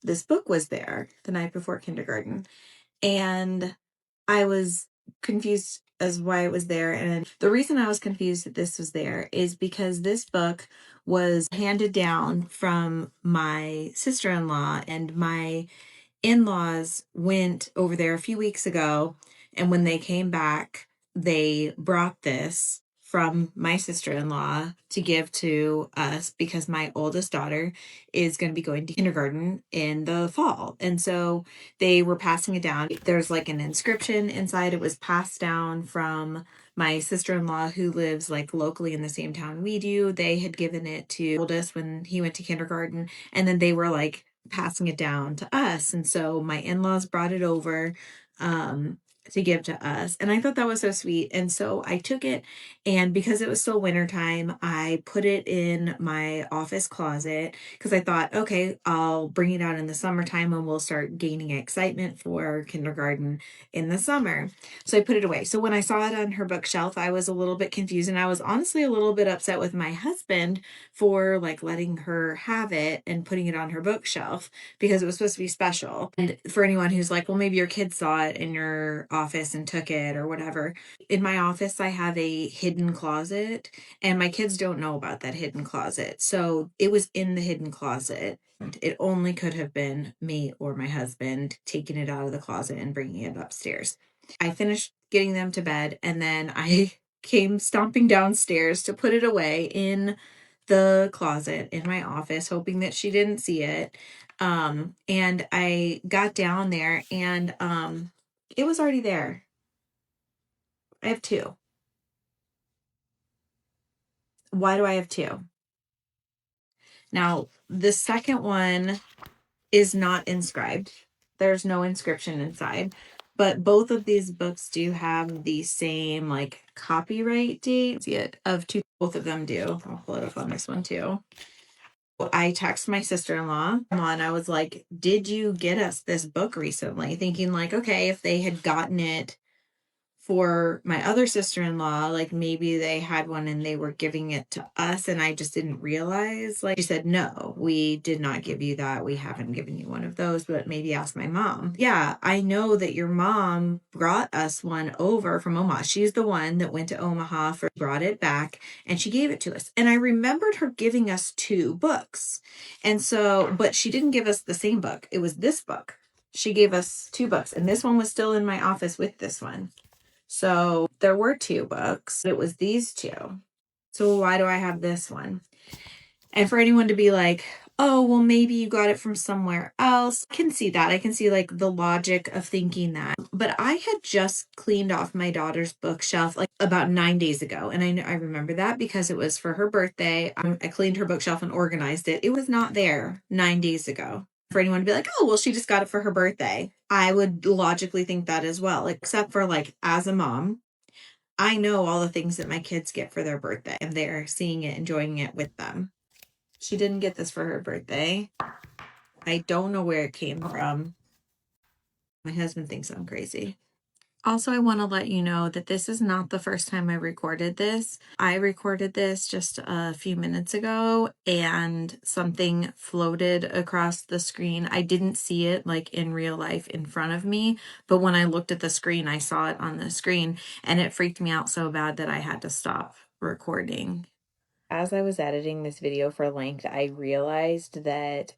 this book was there the night before kindergarten, and I was confused as why it was there. And the reason I was confused that this was there is because this book was handed down from my sister-in-law, and my in-laws went over there a few weeks ago, and when they came back, they brought this from my sister-in-law to give to us because my oldest daughter is going to be going to kindergarten in the fall. And so they were passing it down. There's like an inscription inside. It was passed down from my sister-in-law who lives like locally in the same town we do. They had given it to oldest when he went to kindergarten, and then they were like passing it down to us. And so my in-laws brought it over to give to us. And I thought that was so sweet. And so I took it, and because it was still wintertime, I put it in my office closet because I thought, okay, I'll bring it out in the summertime and we'll start gaining excitement for kindergarten in the summer. So I put it away. So when I saw it on her bookshelf, I was a little bit confused, and I was honestly a little bit upset with my husband for like letting her have it and putting it on her bookshelf because it was supposed to be special. And for anyone who's like, well, maybe your kid saw it in your office and took it or whatever. In my office, I have a hidden closet, and my kids don't know about that hidden closet. So it was in the hidden closet. It only could have been me or my husband taking it out of the closet and bringing it upstairs. I finished getting them to bed, and then I came stomping downstairs to put it away in the closet in my office, hoping that she didn't see it. And I got down there, and it was already there. I have two. Why do I have two? Now, the second one is not inscribed. There's no inscription inside. But both of these books do have the same like copyright date. See it of two. Both of them do. I'll pull it up on this one too. I text my sister-in-law and I was like, did you get us this book recently? Thinking like, okay, if they had gotten it for my other sister-in-law, like maybe they had one and they were giving it to us and I just didn't realize. Like she said, no, we did not give you that. We haven't given you one of those, but maybe ask my mom. Yeah, I know that your mom brought us one over from Omaha. She's the one that went to Omaha for brought it back and she gave it to us. And I remembered her giving us 2 books. And so, but she didn't give us the same book. It was this book. She gave us 2 books and this one was still in my office with this one. So there were 2 books. It was these 2. So why do I have this one? And for anyone to be like, oh, well, maybe you got it from somewhere else. I can see that. I can see like the logic of thinking that. But I had just cleaned off my daughter's bookshelf like about 9 days ago. And I remember that because it was for her birthday. I cleaned her bookshelf and organized it. It was not there 9 days ago. For anyone to be like, oh, well, she just got it for her birthday. I would logically think that as well, except for like as a mom, I know all the things that my kids get for their birthday and they're seeing it, enjoying it with them. She didn't get this for her birthday. I don't know where it came from. My husband thinks I'm crazy. Also, I want to let you know that this is not the first time I recorded this. I recorded this just a few minutes ago and something floated across the screen. I didn't see it like in real life in front of me, but when I looked at the screen, I saw it on the screen and it freaked me out so bad that I had to stop recording. As I was editing this video for length, I realized that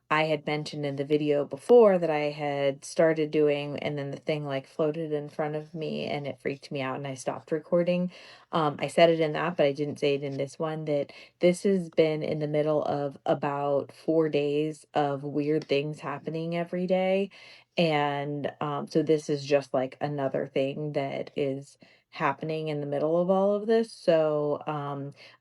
I had mentioned in the video before that I had started doing, and then the thing like floated in front of me and it freaked me out and I stopped recording. I said it in that, but I didn't say it in this one, that this has been in the middle of about 4 days of weird things happening every day. And so this is just like another thing that is happening in the middle of all of this. So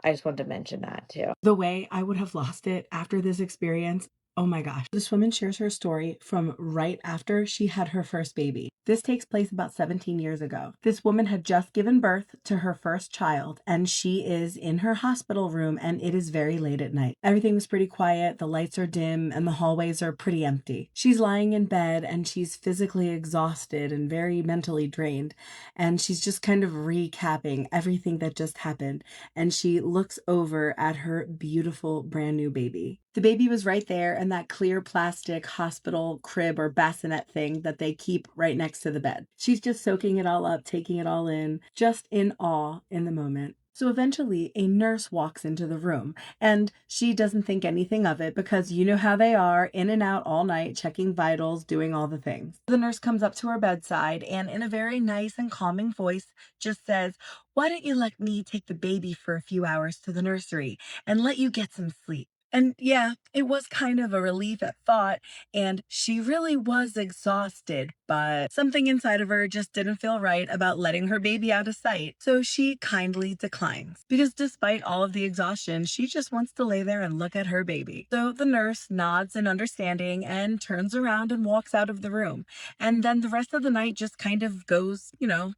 I just wanted to mention that too. The way I would have lost it after this experience. Oh my gosh. This woman shares her story from right after she had her first baby. This takes place about 17 years ago. This woman had just given birth to her first child and she is in her hospital room and it is very late at night. Everything was pretty quiet, the lights are dim and the hallways are pretty empty. She's lying in bed and she's physically exhausted and very mentally drained and she's just kind of recapping everything that just happened and she looks over at her beautiful brand new baby. The baby was right there in that clear plastic hospital crib or bassinet thing that they keep right next to the bed. She's just soaking it all up, taking it all in, just in awe in the moment. So eventually a nurse walks into the room and she doesn't think anything of it because you know how they are, in and out all night, checking vitals, doing all the things. The nurse comes up to her bedside and in a very nice and calming voice just says, why don't you let me take the baby for a few hours to the nursery and let you get some sleep? And yeah, it was kind of a relief at thought, and she really was exhausted, but something inside of her just didn't feel right about letting her baby out of sight, so she kindly declines. Because despite all of the exhaustion, she just wants to lay there and look at her baby. So the nurse nods in understanding and turns around and walks out of the room. And then the rest of the night just kind of goes,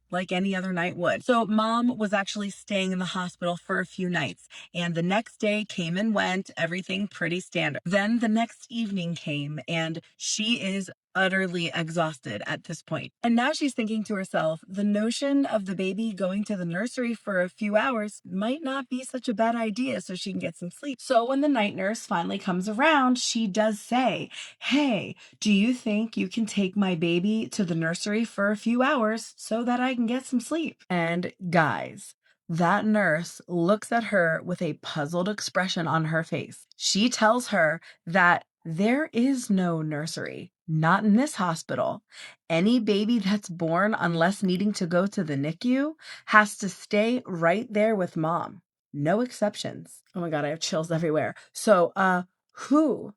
like any other night would. So mom was actually staying in the hospital for a few nights, and the next day came and went, everything pretty standard. Then the next evening came and she is utterly exhausted at this point. And now she's thinking to herself, the notion of the baby going to the nursery for a few hours might not be such a bad idea so she can get some sleep. So when the night nurse finally comes around, she does say, hey, do you think you can take my baby to the nursery for a few hours so that I can get some sleep? And guys, that nurse looks at her with a puzzled expression on her face. She tells her that there is no nursery, not in this hospital. Any baby that's born, unless needing to go to the NICU, has to stay right there with mom. No exceptions. Oh my God, I have chills everywhere. So, who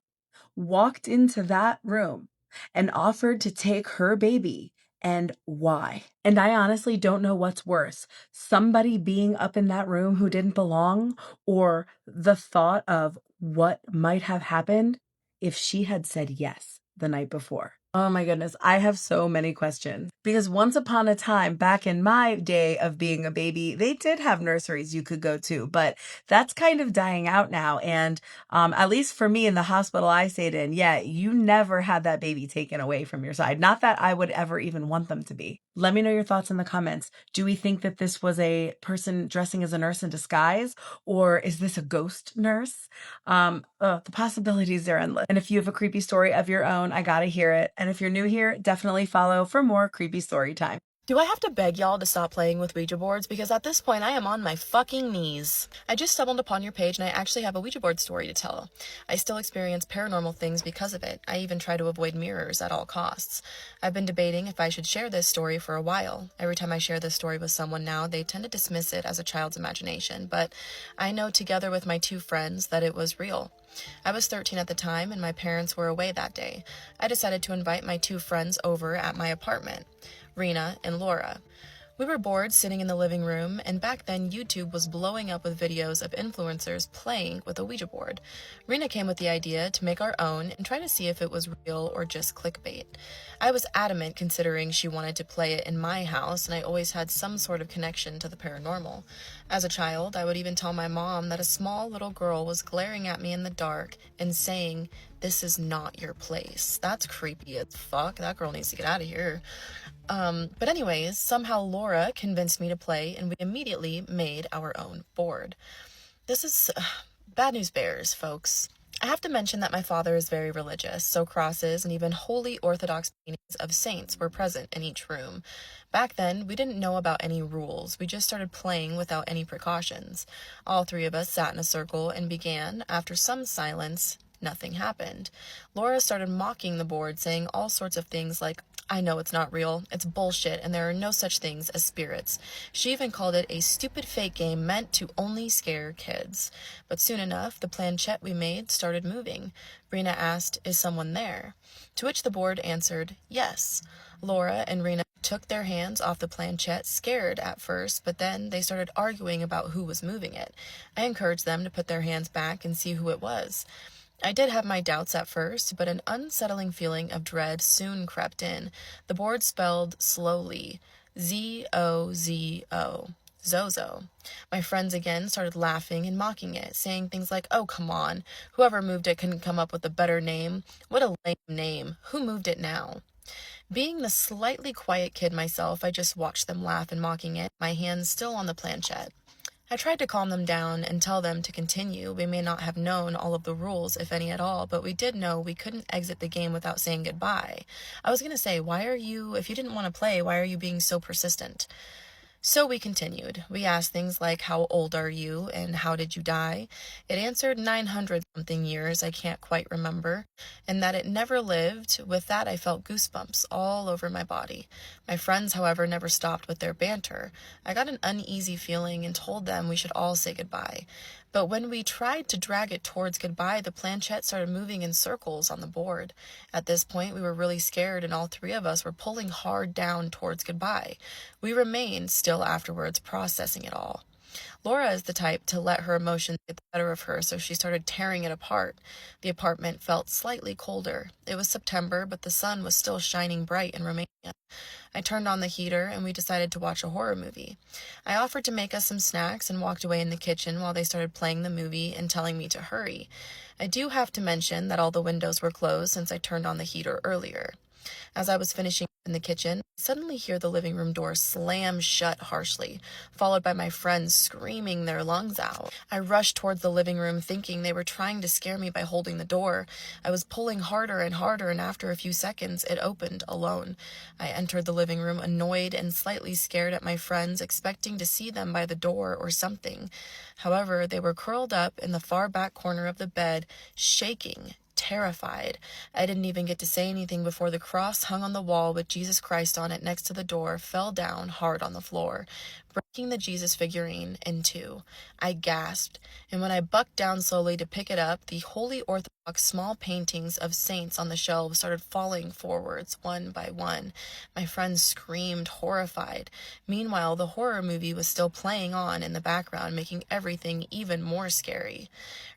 walked into that room and offered to take her baby and why? And I honestly don't know what's worse, somebody being up in that room who didn't belong, or the thought of what might have happened if she had said yes the night before. Oh my goodness, I have so many questions. Because once upon a time, back in my day of being a baby, they did have nurseries you could go to, but that's kind of dying out now. And at least for me in the hospital I stayed in, yeah, you never had that baby taken away from your side. Not that I would ever even want them to be. Let me know your thoughts in the comments. Do we think that this was a person dressing as a nurse in disguise, or is this a ghost nurse? The possibilities are endless. And if you have a creepy story of your own, I gotta hear it. And if you're new here, definitely follow for more creepy story time. Do I have to beg y'all to stop playing with Ouija boards? Because at this point, I am on my fucking knees. I just stumbled upon your page and I actually have a Ouija board story to tell. I still experience paranormal things because of it. I even try to avoid mirrors at all costs. I've been debating if I should share this story for a while. Every time I share this story with someone now, they tend to dismiss it as a child's imagination, but I know together with my two friends that it was real. I was 13 at the time and my parents were away that day. I decided to invite my two friends over at my apartment, Rena and Laura. We were bored sitting in the living room, and back then YouTube was blowing up with videos of influencers playing with a Ouija board. Rena came with the idea to make our own and try to see if it was real or just clickbait. I was adamant considering she wanted to play it in my house, and I always had some sort of connection to the paranormal. As a child, I would even tell my mom that a small little girl was glaring at me in the dark and saying, "This is not your place." That's creepy as fuck. That girl needs to get out of here. But anyways, somehow Laura convinced me to play and we immediately made our own board. This is bad news bears, folks. I have to mention that my father is very religious, so crosses and even holy Orthodox paintings of saints were present in each room. Back then, we didn't know about any rules. We just started playing without any precautions. All three of us sat in a circle and began, after some silence, nothing happened. Laura started mocking the board, saying all sorts of things like, "I know it's not real, it's bullshit, and there are no such things as spirits." She even called it a stupid fake game meant to only scare kids. But soon enough, the planchette we made started moving. Rena asked, "Is someone there?" To which the board answered, "Yes." Laura and Rena took their hands off the planchette, scared at first, but then they started arguing about who was moving it. I encouraged them to put their hands back and see who it was. I did have my doubts at first, but an unsettling feeling of dread soon crept in. The board spelled slowly, Z-O-Z-O, Zozo. My friends again started laughing and mocking it, saying things like, "Oh, come on, whoever moved it couldn't come up with a better name. What a lame name. Who moved it now?" Being the slightly quiet kid myself, I just watched them laugh and mocking it, my hands still on the planchette. I tried to calm them down and tell them to continue. We may not have known all of the rules, if any at all, but we did know we couldn't exit the game without saying goodbye. I was going to say, if you didn't want to play, why are you being so persistent? So we continued. We asked things like, "How old are you and how did you die?" It answered 900 something years, I can't quite remember, and that it never lived. With that, I felt goosebumps all over my body. My friends, however, never stopped with their banter. I got an uneasy feeling and told them we should all say goodbye. But when we tried to drag it towards goodbye, the planchette started moving in circles on the board. At this point, we were really scared, and all three of us were pulling hard down towards goodbye. We remained still afterwards, processing it all. Laura is the type to let her emotions get the better of her, so she started tearing it apart. The apartment felt slightly colder. It was September, but the sun was still shining bright in Romania. I turned on the heater and we decided to watch a horror movie. I offered to make us some snacks and walked away in the kitchen while they started playing the movie and telling me to hurry. I do have to mention that all the windows were closed since I turned on the heater earlier. As I was finishing in the kitchen, I suddenly hear the living room door slam shut harshly, followed by my friends screaming their lungs out. I rushed towards the living room thinking they were trying to scare me by holding the door. I was pulling harder and harder, and after a few seconds, it opened alone. I entered the living room annoyed and slightly scared at my friends, expecting to see them by the door or something. However, they were curled up in the far back corner of the bed, shaking, terrified. I didn't even get to say anything before the cross hung on the wall with Jesus Christ on it next to the door fell down hard on the floor, breaking the Jesus figurine in two. I gasped, and when I bucked down slowly to pick it up, the Holy Orthodox small paintings of saints on the shelves started falling forwards one by one. My friends screamed, horrified. Meanwhile, the horror movie was still playing on in the background, making everything even more scary.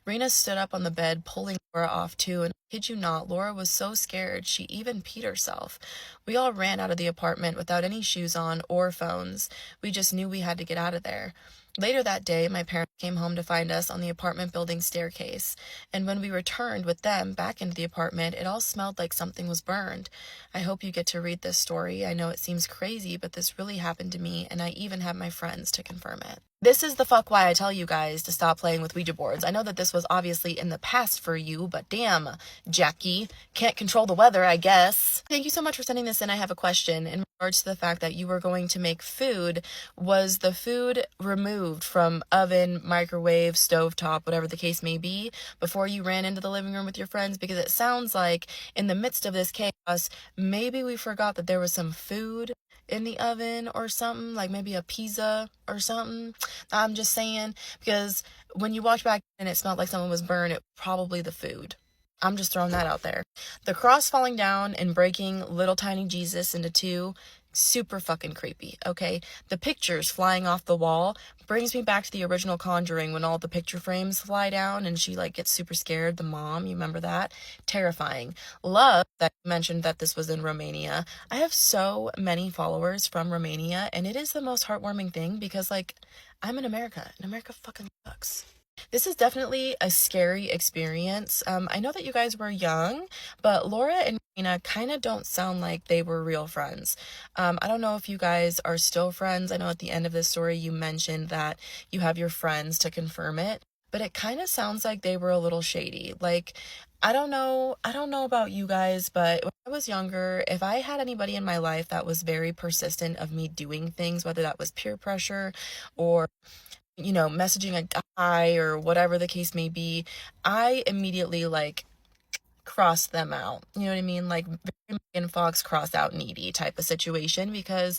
Rena stood up on the bed, pulling Laura off too, and I kid you not, Laura was so scared she even peed herself. We all ran out of the apartment without any shoes on or phones. We just knew we had to get out of there. Later that day, my parents came home to find us on the apartment building staircase, and when we returned with them back into the apartment, it all smelled like something was burned. I hope you get to read this story. I know it seems crazy, but this really happened to me, and I even have my friends to confirm it. This is the fuck why I tell you guys to stop playing with Ouija boards. I know that this was obviously in the past for you, but damn, Jackie, can't control the weather, I guess. Thank you so much for sending this in. I have a question in regards to the fact that you were going to make food. Was the food removed from oven, microwave, stovetop, whatever the case may be, before you ran into the living room with your friends? Because it sounds like in the midst of this chaos, maybe we forgot that there was some food in the oven or something, like maybe a pizza or something. I'm just saying, because when you watch back and it smelled like someone was burned, it probably the food. I'm just throwing that out there. The cross falling down and breaking little tiny Jesus into two, super fucking creepy, okay? The pictures flying off the wall brings me back to the original Conjuring when all the picture frames fly down and she like gets super scared, the mom, you remember that? Terrifying. Love that you mentioned that this was in Romania. I have so many followers from Romania, and it is the most heartwarming thing because like I'm in America and America fucking sucks. This is definitely a scary experience. I know that you guys were young, but Laura and Nina kind of don't sound like they were real friends. I don't know if you guys are still friends. I know at the end of this story you mentioned that you have your friends to confirm it, but it kind of sounds like they were a little shady. Like, I don't know about you guys, but when I was younger, if I had anybody in my life that was very persistent of me doing things, whether that was peer pressure or messaging a guy or whatever the case may be, I immediately like cross them out. You know what I mean? Like very Megan Fox cross out needy type of situation because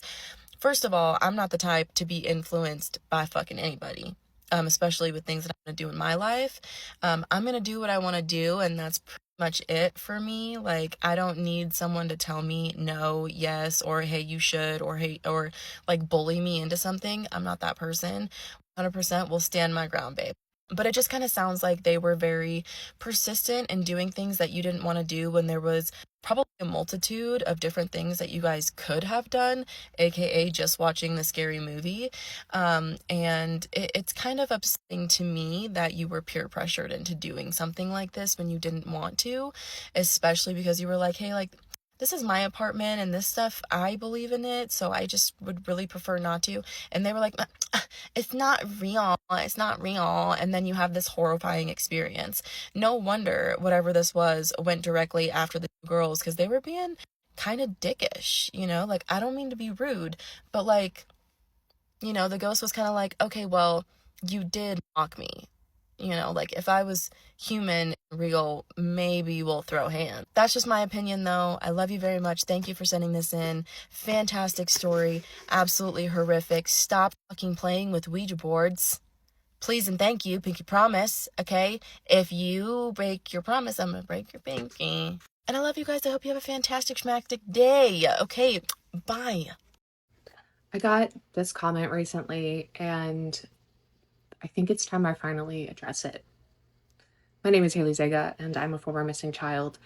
first of all, I'm not the type to be influenced by fucking anybody. Especially with things that I'm gonna do in my life. I'm gonna do what I wanna do, and that's pretty much it for me. Like, I don't need someone to tell me no, yes, or hey, you should, or hey, or like bully me into something. I'm not that person. 100% will stand my ground, babe. But it just kind of sounds like they were very persistent in doing things that you didn't want to do when there was probably a multitude of different things that you guys could have done, aka just watching the scary movie. And it's kind of upsetting to me that you were peer pressured into doing something like this when you didn't want to, especially because you were like, hey, like, this is my apartment and this stuff, I believe in it, so I just would really prefer not to. And they were like, it's not real, it's not real. And then you have this horrifying experience. No wonder whatever this was went directly after the two girls because they were being kind of dickish, like I don't mean to be rude, but like, the ghost was kind of like, okay, well, you did mock me. Like if I was human, real, maybe we'll throw hands. That's just my opinion though. I love you very much. Thank you for sending this in. Fantastic story. Absolutely horrific. Stop fucking playing with Ouija boards. Please and thank you. Pinky promise. Okay? If you break your promise, I'm gonna break your pinky. And I love you guys. I hope you have a fantastic schmactic day. Okay, bye. I got this comment recently and I think it's time I finally address it. My name is Haley Zega and I'm a former missing child.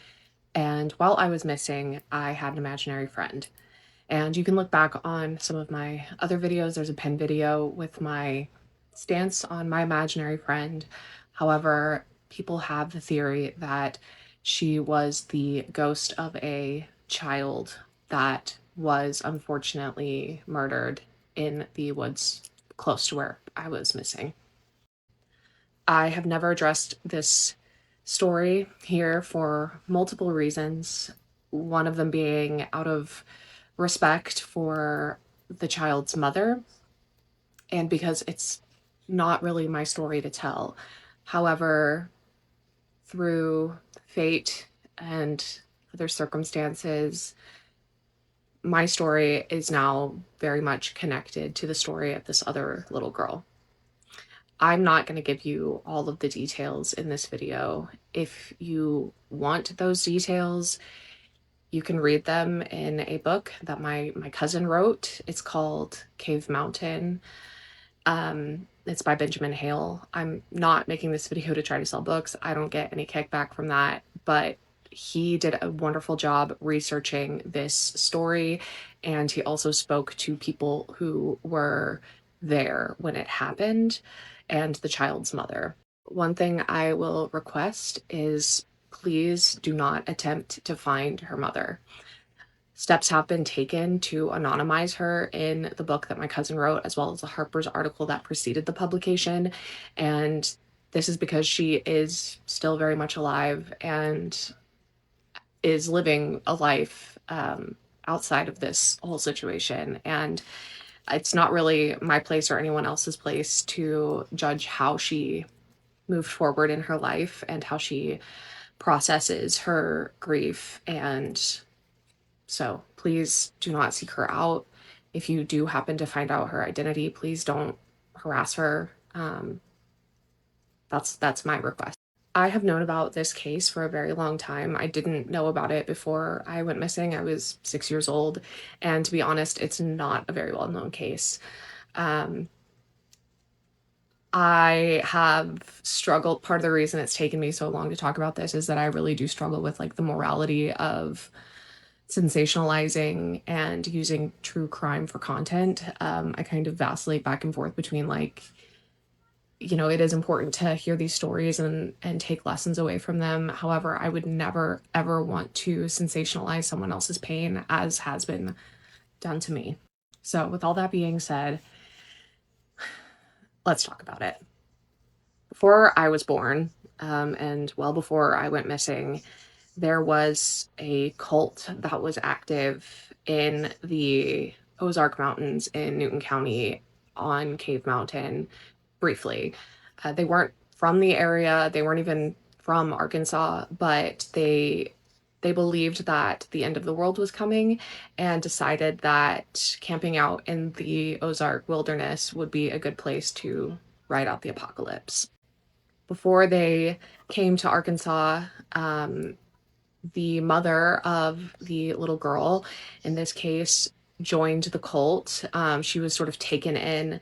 And while I was missing, I had an imaginary friend. And you can look back on some of my other videos. There's a pin video with my stance on my imaginary friend. However, people have the theory that she was the ghost of a child that was unfortunately murdered in the woods close to where I was missing. I have never addressed this story here for multiple reasons, one of them being out of respect for the child's mother and because it's not really my story to tell. However, through fate and other circumstances, my story is now very much connected to the story of this other little girl. I'm not going to give you all of the details in this video. If you want those details, you can read them in a book that my cousin wrote. It's called Cave Mountain. It's by Benjamin Hale. I'm not making this video to try to sell books. I don't get any kickback from that, but he did a wonderful job researching this story, and he also spoke to people who were there when it happened and the child's mother. One thing I will request is please do not attempt to find her mother. Steps have been taken to anonymize her in the book that my cousin wrote, as well as the Harper's article that preceded the publication. And this is because she is still very much alive and is living a life outside of this whole situation. And it's not really my place or anyone else's place to judge how she moved forward in her life and how she processes her grief. And so please do not seek her out. If you do happen to find out her identity, please don't harass her. That's my request. I have known about this case for a very long time. I didn't know about it before I went missing. I was 6 years old. And to be honest, it's not a very well known case. I have struggled. Part of the reason it's taken me so long to talk about this is that I really do struggle with like the morality of sensationalizing and using true crime for content. I kind of vacillate back and forth between like, you know, it is important to hear these stories and take lessons away from them. However, I would never ever want to sensationalize someone else's pain as has been done to me. So with all that being said, let's talk about it. Before I was born, and well before I went missing, there was a cult that was active in the Ozark Mountains in Newton County on Cave Mountain briefly. They weren't from the area, they weren't even from Arkansas, but they believed that the end of the world was coming and decided that camping out in the Ozark wilderness would be a good place to ride out the apocalypse. Before they came to Arkansas, the mother of the little girl, in this case, joined the cult. She was sort of taken in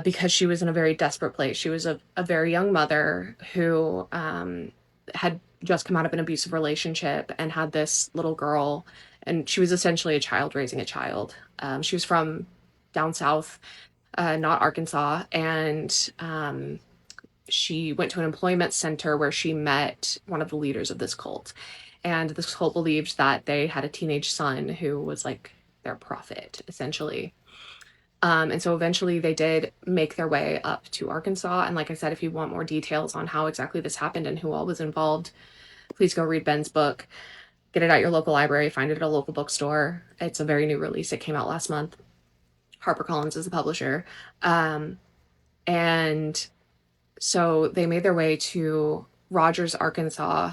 because she was in a very desperate place. She was a very young mother who had just come out of an abusive relationship and had this little girl, and she was essentially a child raising a child. She was from down south, not Arkansas, and she went to an employment center where she met one of the leaders of this cult. And this cult believed that they had a teenage son who was like their prophet, essentially. And so eventually they did make their way up to Arkansas. And like I said, if you want more details on how exactly this happened and who all was involved, please go read Ben's book. Get it at your local library, find it at a local bookstore. It's a very new release. It came out last month. HarperCollins is the publisher. And so they made their way to Rogers, Arkansas,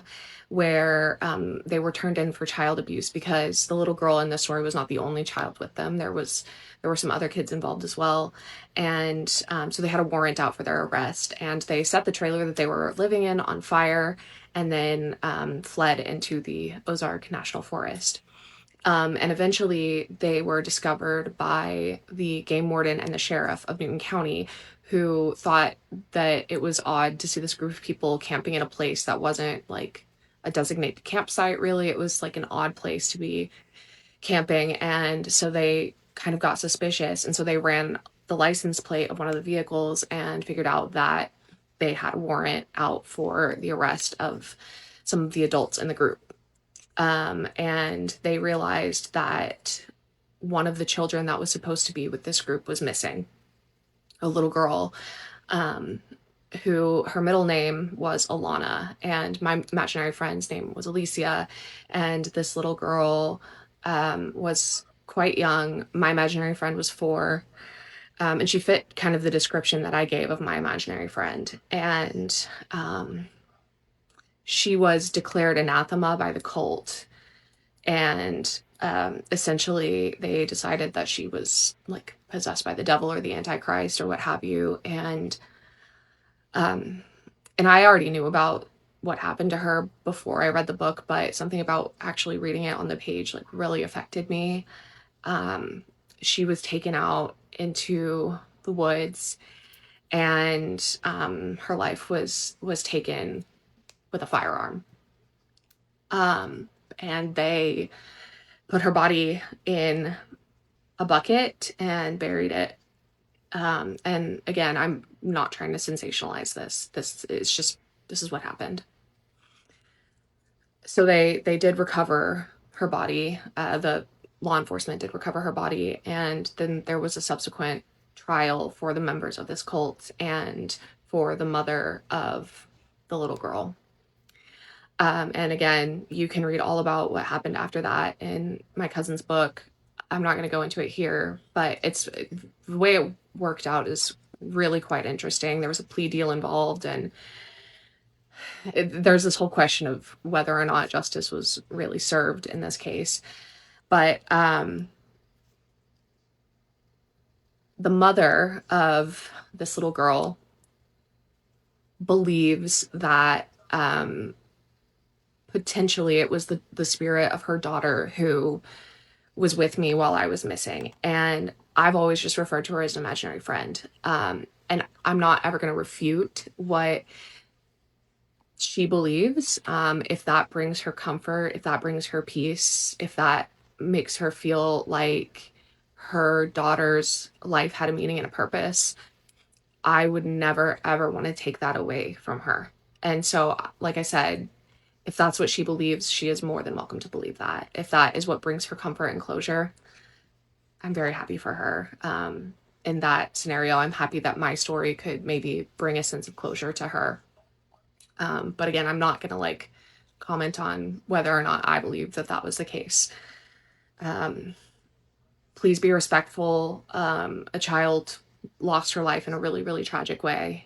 where they were turned in for child abuse because the little girl in the story was not the only child with them. There were some other kids involved as well, and so they had a warrant out for their arrest, and they set the trailer that they were living in on fire, and then fled into the Ozark National Forest. And eventually they were discovered by the game warden and the sheriff of Newton County, who thought that it was odd to see this group of people camping in a place that wasn't like a designated campsite, really. It was like an odd place to be camping. And so they kind of got suspicious. And so they ran the license plate of one of the vehicles and figured out that they had a warrant out for the arrest of some of the adults in the group. And they realized that one of the children that was supposed to be with this group was missing. A little girl, who her middle name was Alana, and my imaginary friend's name was Alicia. And this little girl was quite young. My imaginary friend was 4. And she fit kind of the description that I gave of my imaginary friend. And she was declared anathema by the cult. And essentially they decided that she was like possessed by the devil or the antichrist or what have you. And I already knew about what happened to her before I read the book, but something about actually reading it on the page like really affected me. She was taken out into the woods, and her life was taken with a firearm. And they put her body in a bucket and buried it And again, I'm not trying to sensationalize this. This is what happened. So they did recover her body. The law enforcement did recover her body, and then there was a subsequent trial for the members of this cult and for the mother of the little girl. And again, you can read all about what happened after that in my cousin's book. I'm not going to go into it here, but the way it worked out is really quite interesting. There was a plea deal involved, and there's this whole question of whether or not justice was really served in this case. But the mother of this little girl believes that potentially it was the spirit of her daughter who was with me while I was missing. And I've always just referred to her as an imaginary friend. And I'm not ever going to refute what she believes. If that brings her comfort, if that brings her peace, if that makes her feel like her daughter's life had a meaning and a purpose, I would never, ever want to take that away from her. And so, like I said, if that's what she believes, she is more than welcome to believe that. If that is what brings her comfort and closure, I'm very happy for her. In that scenario, I'm happy that my story could maybe bring a sense of closure to her. But again, I'm not going to like comment on whether or not I believe that that was the case. Please be respectful. A child lost her life in a really, really tragic way.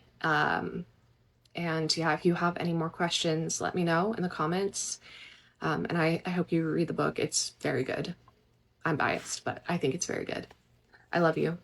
And yeah, if you have any more questions, let me know in the comments. And I hope you read the book. It's very good. I'm biased, but I think it's very good. I love you.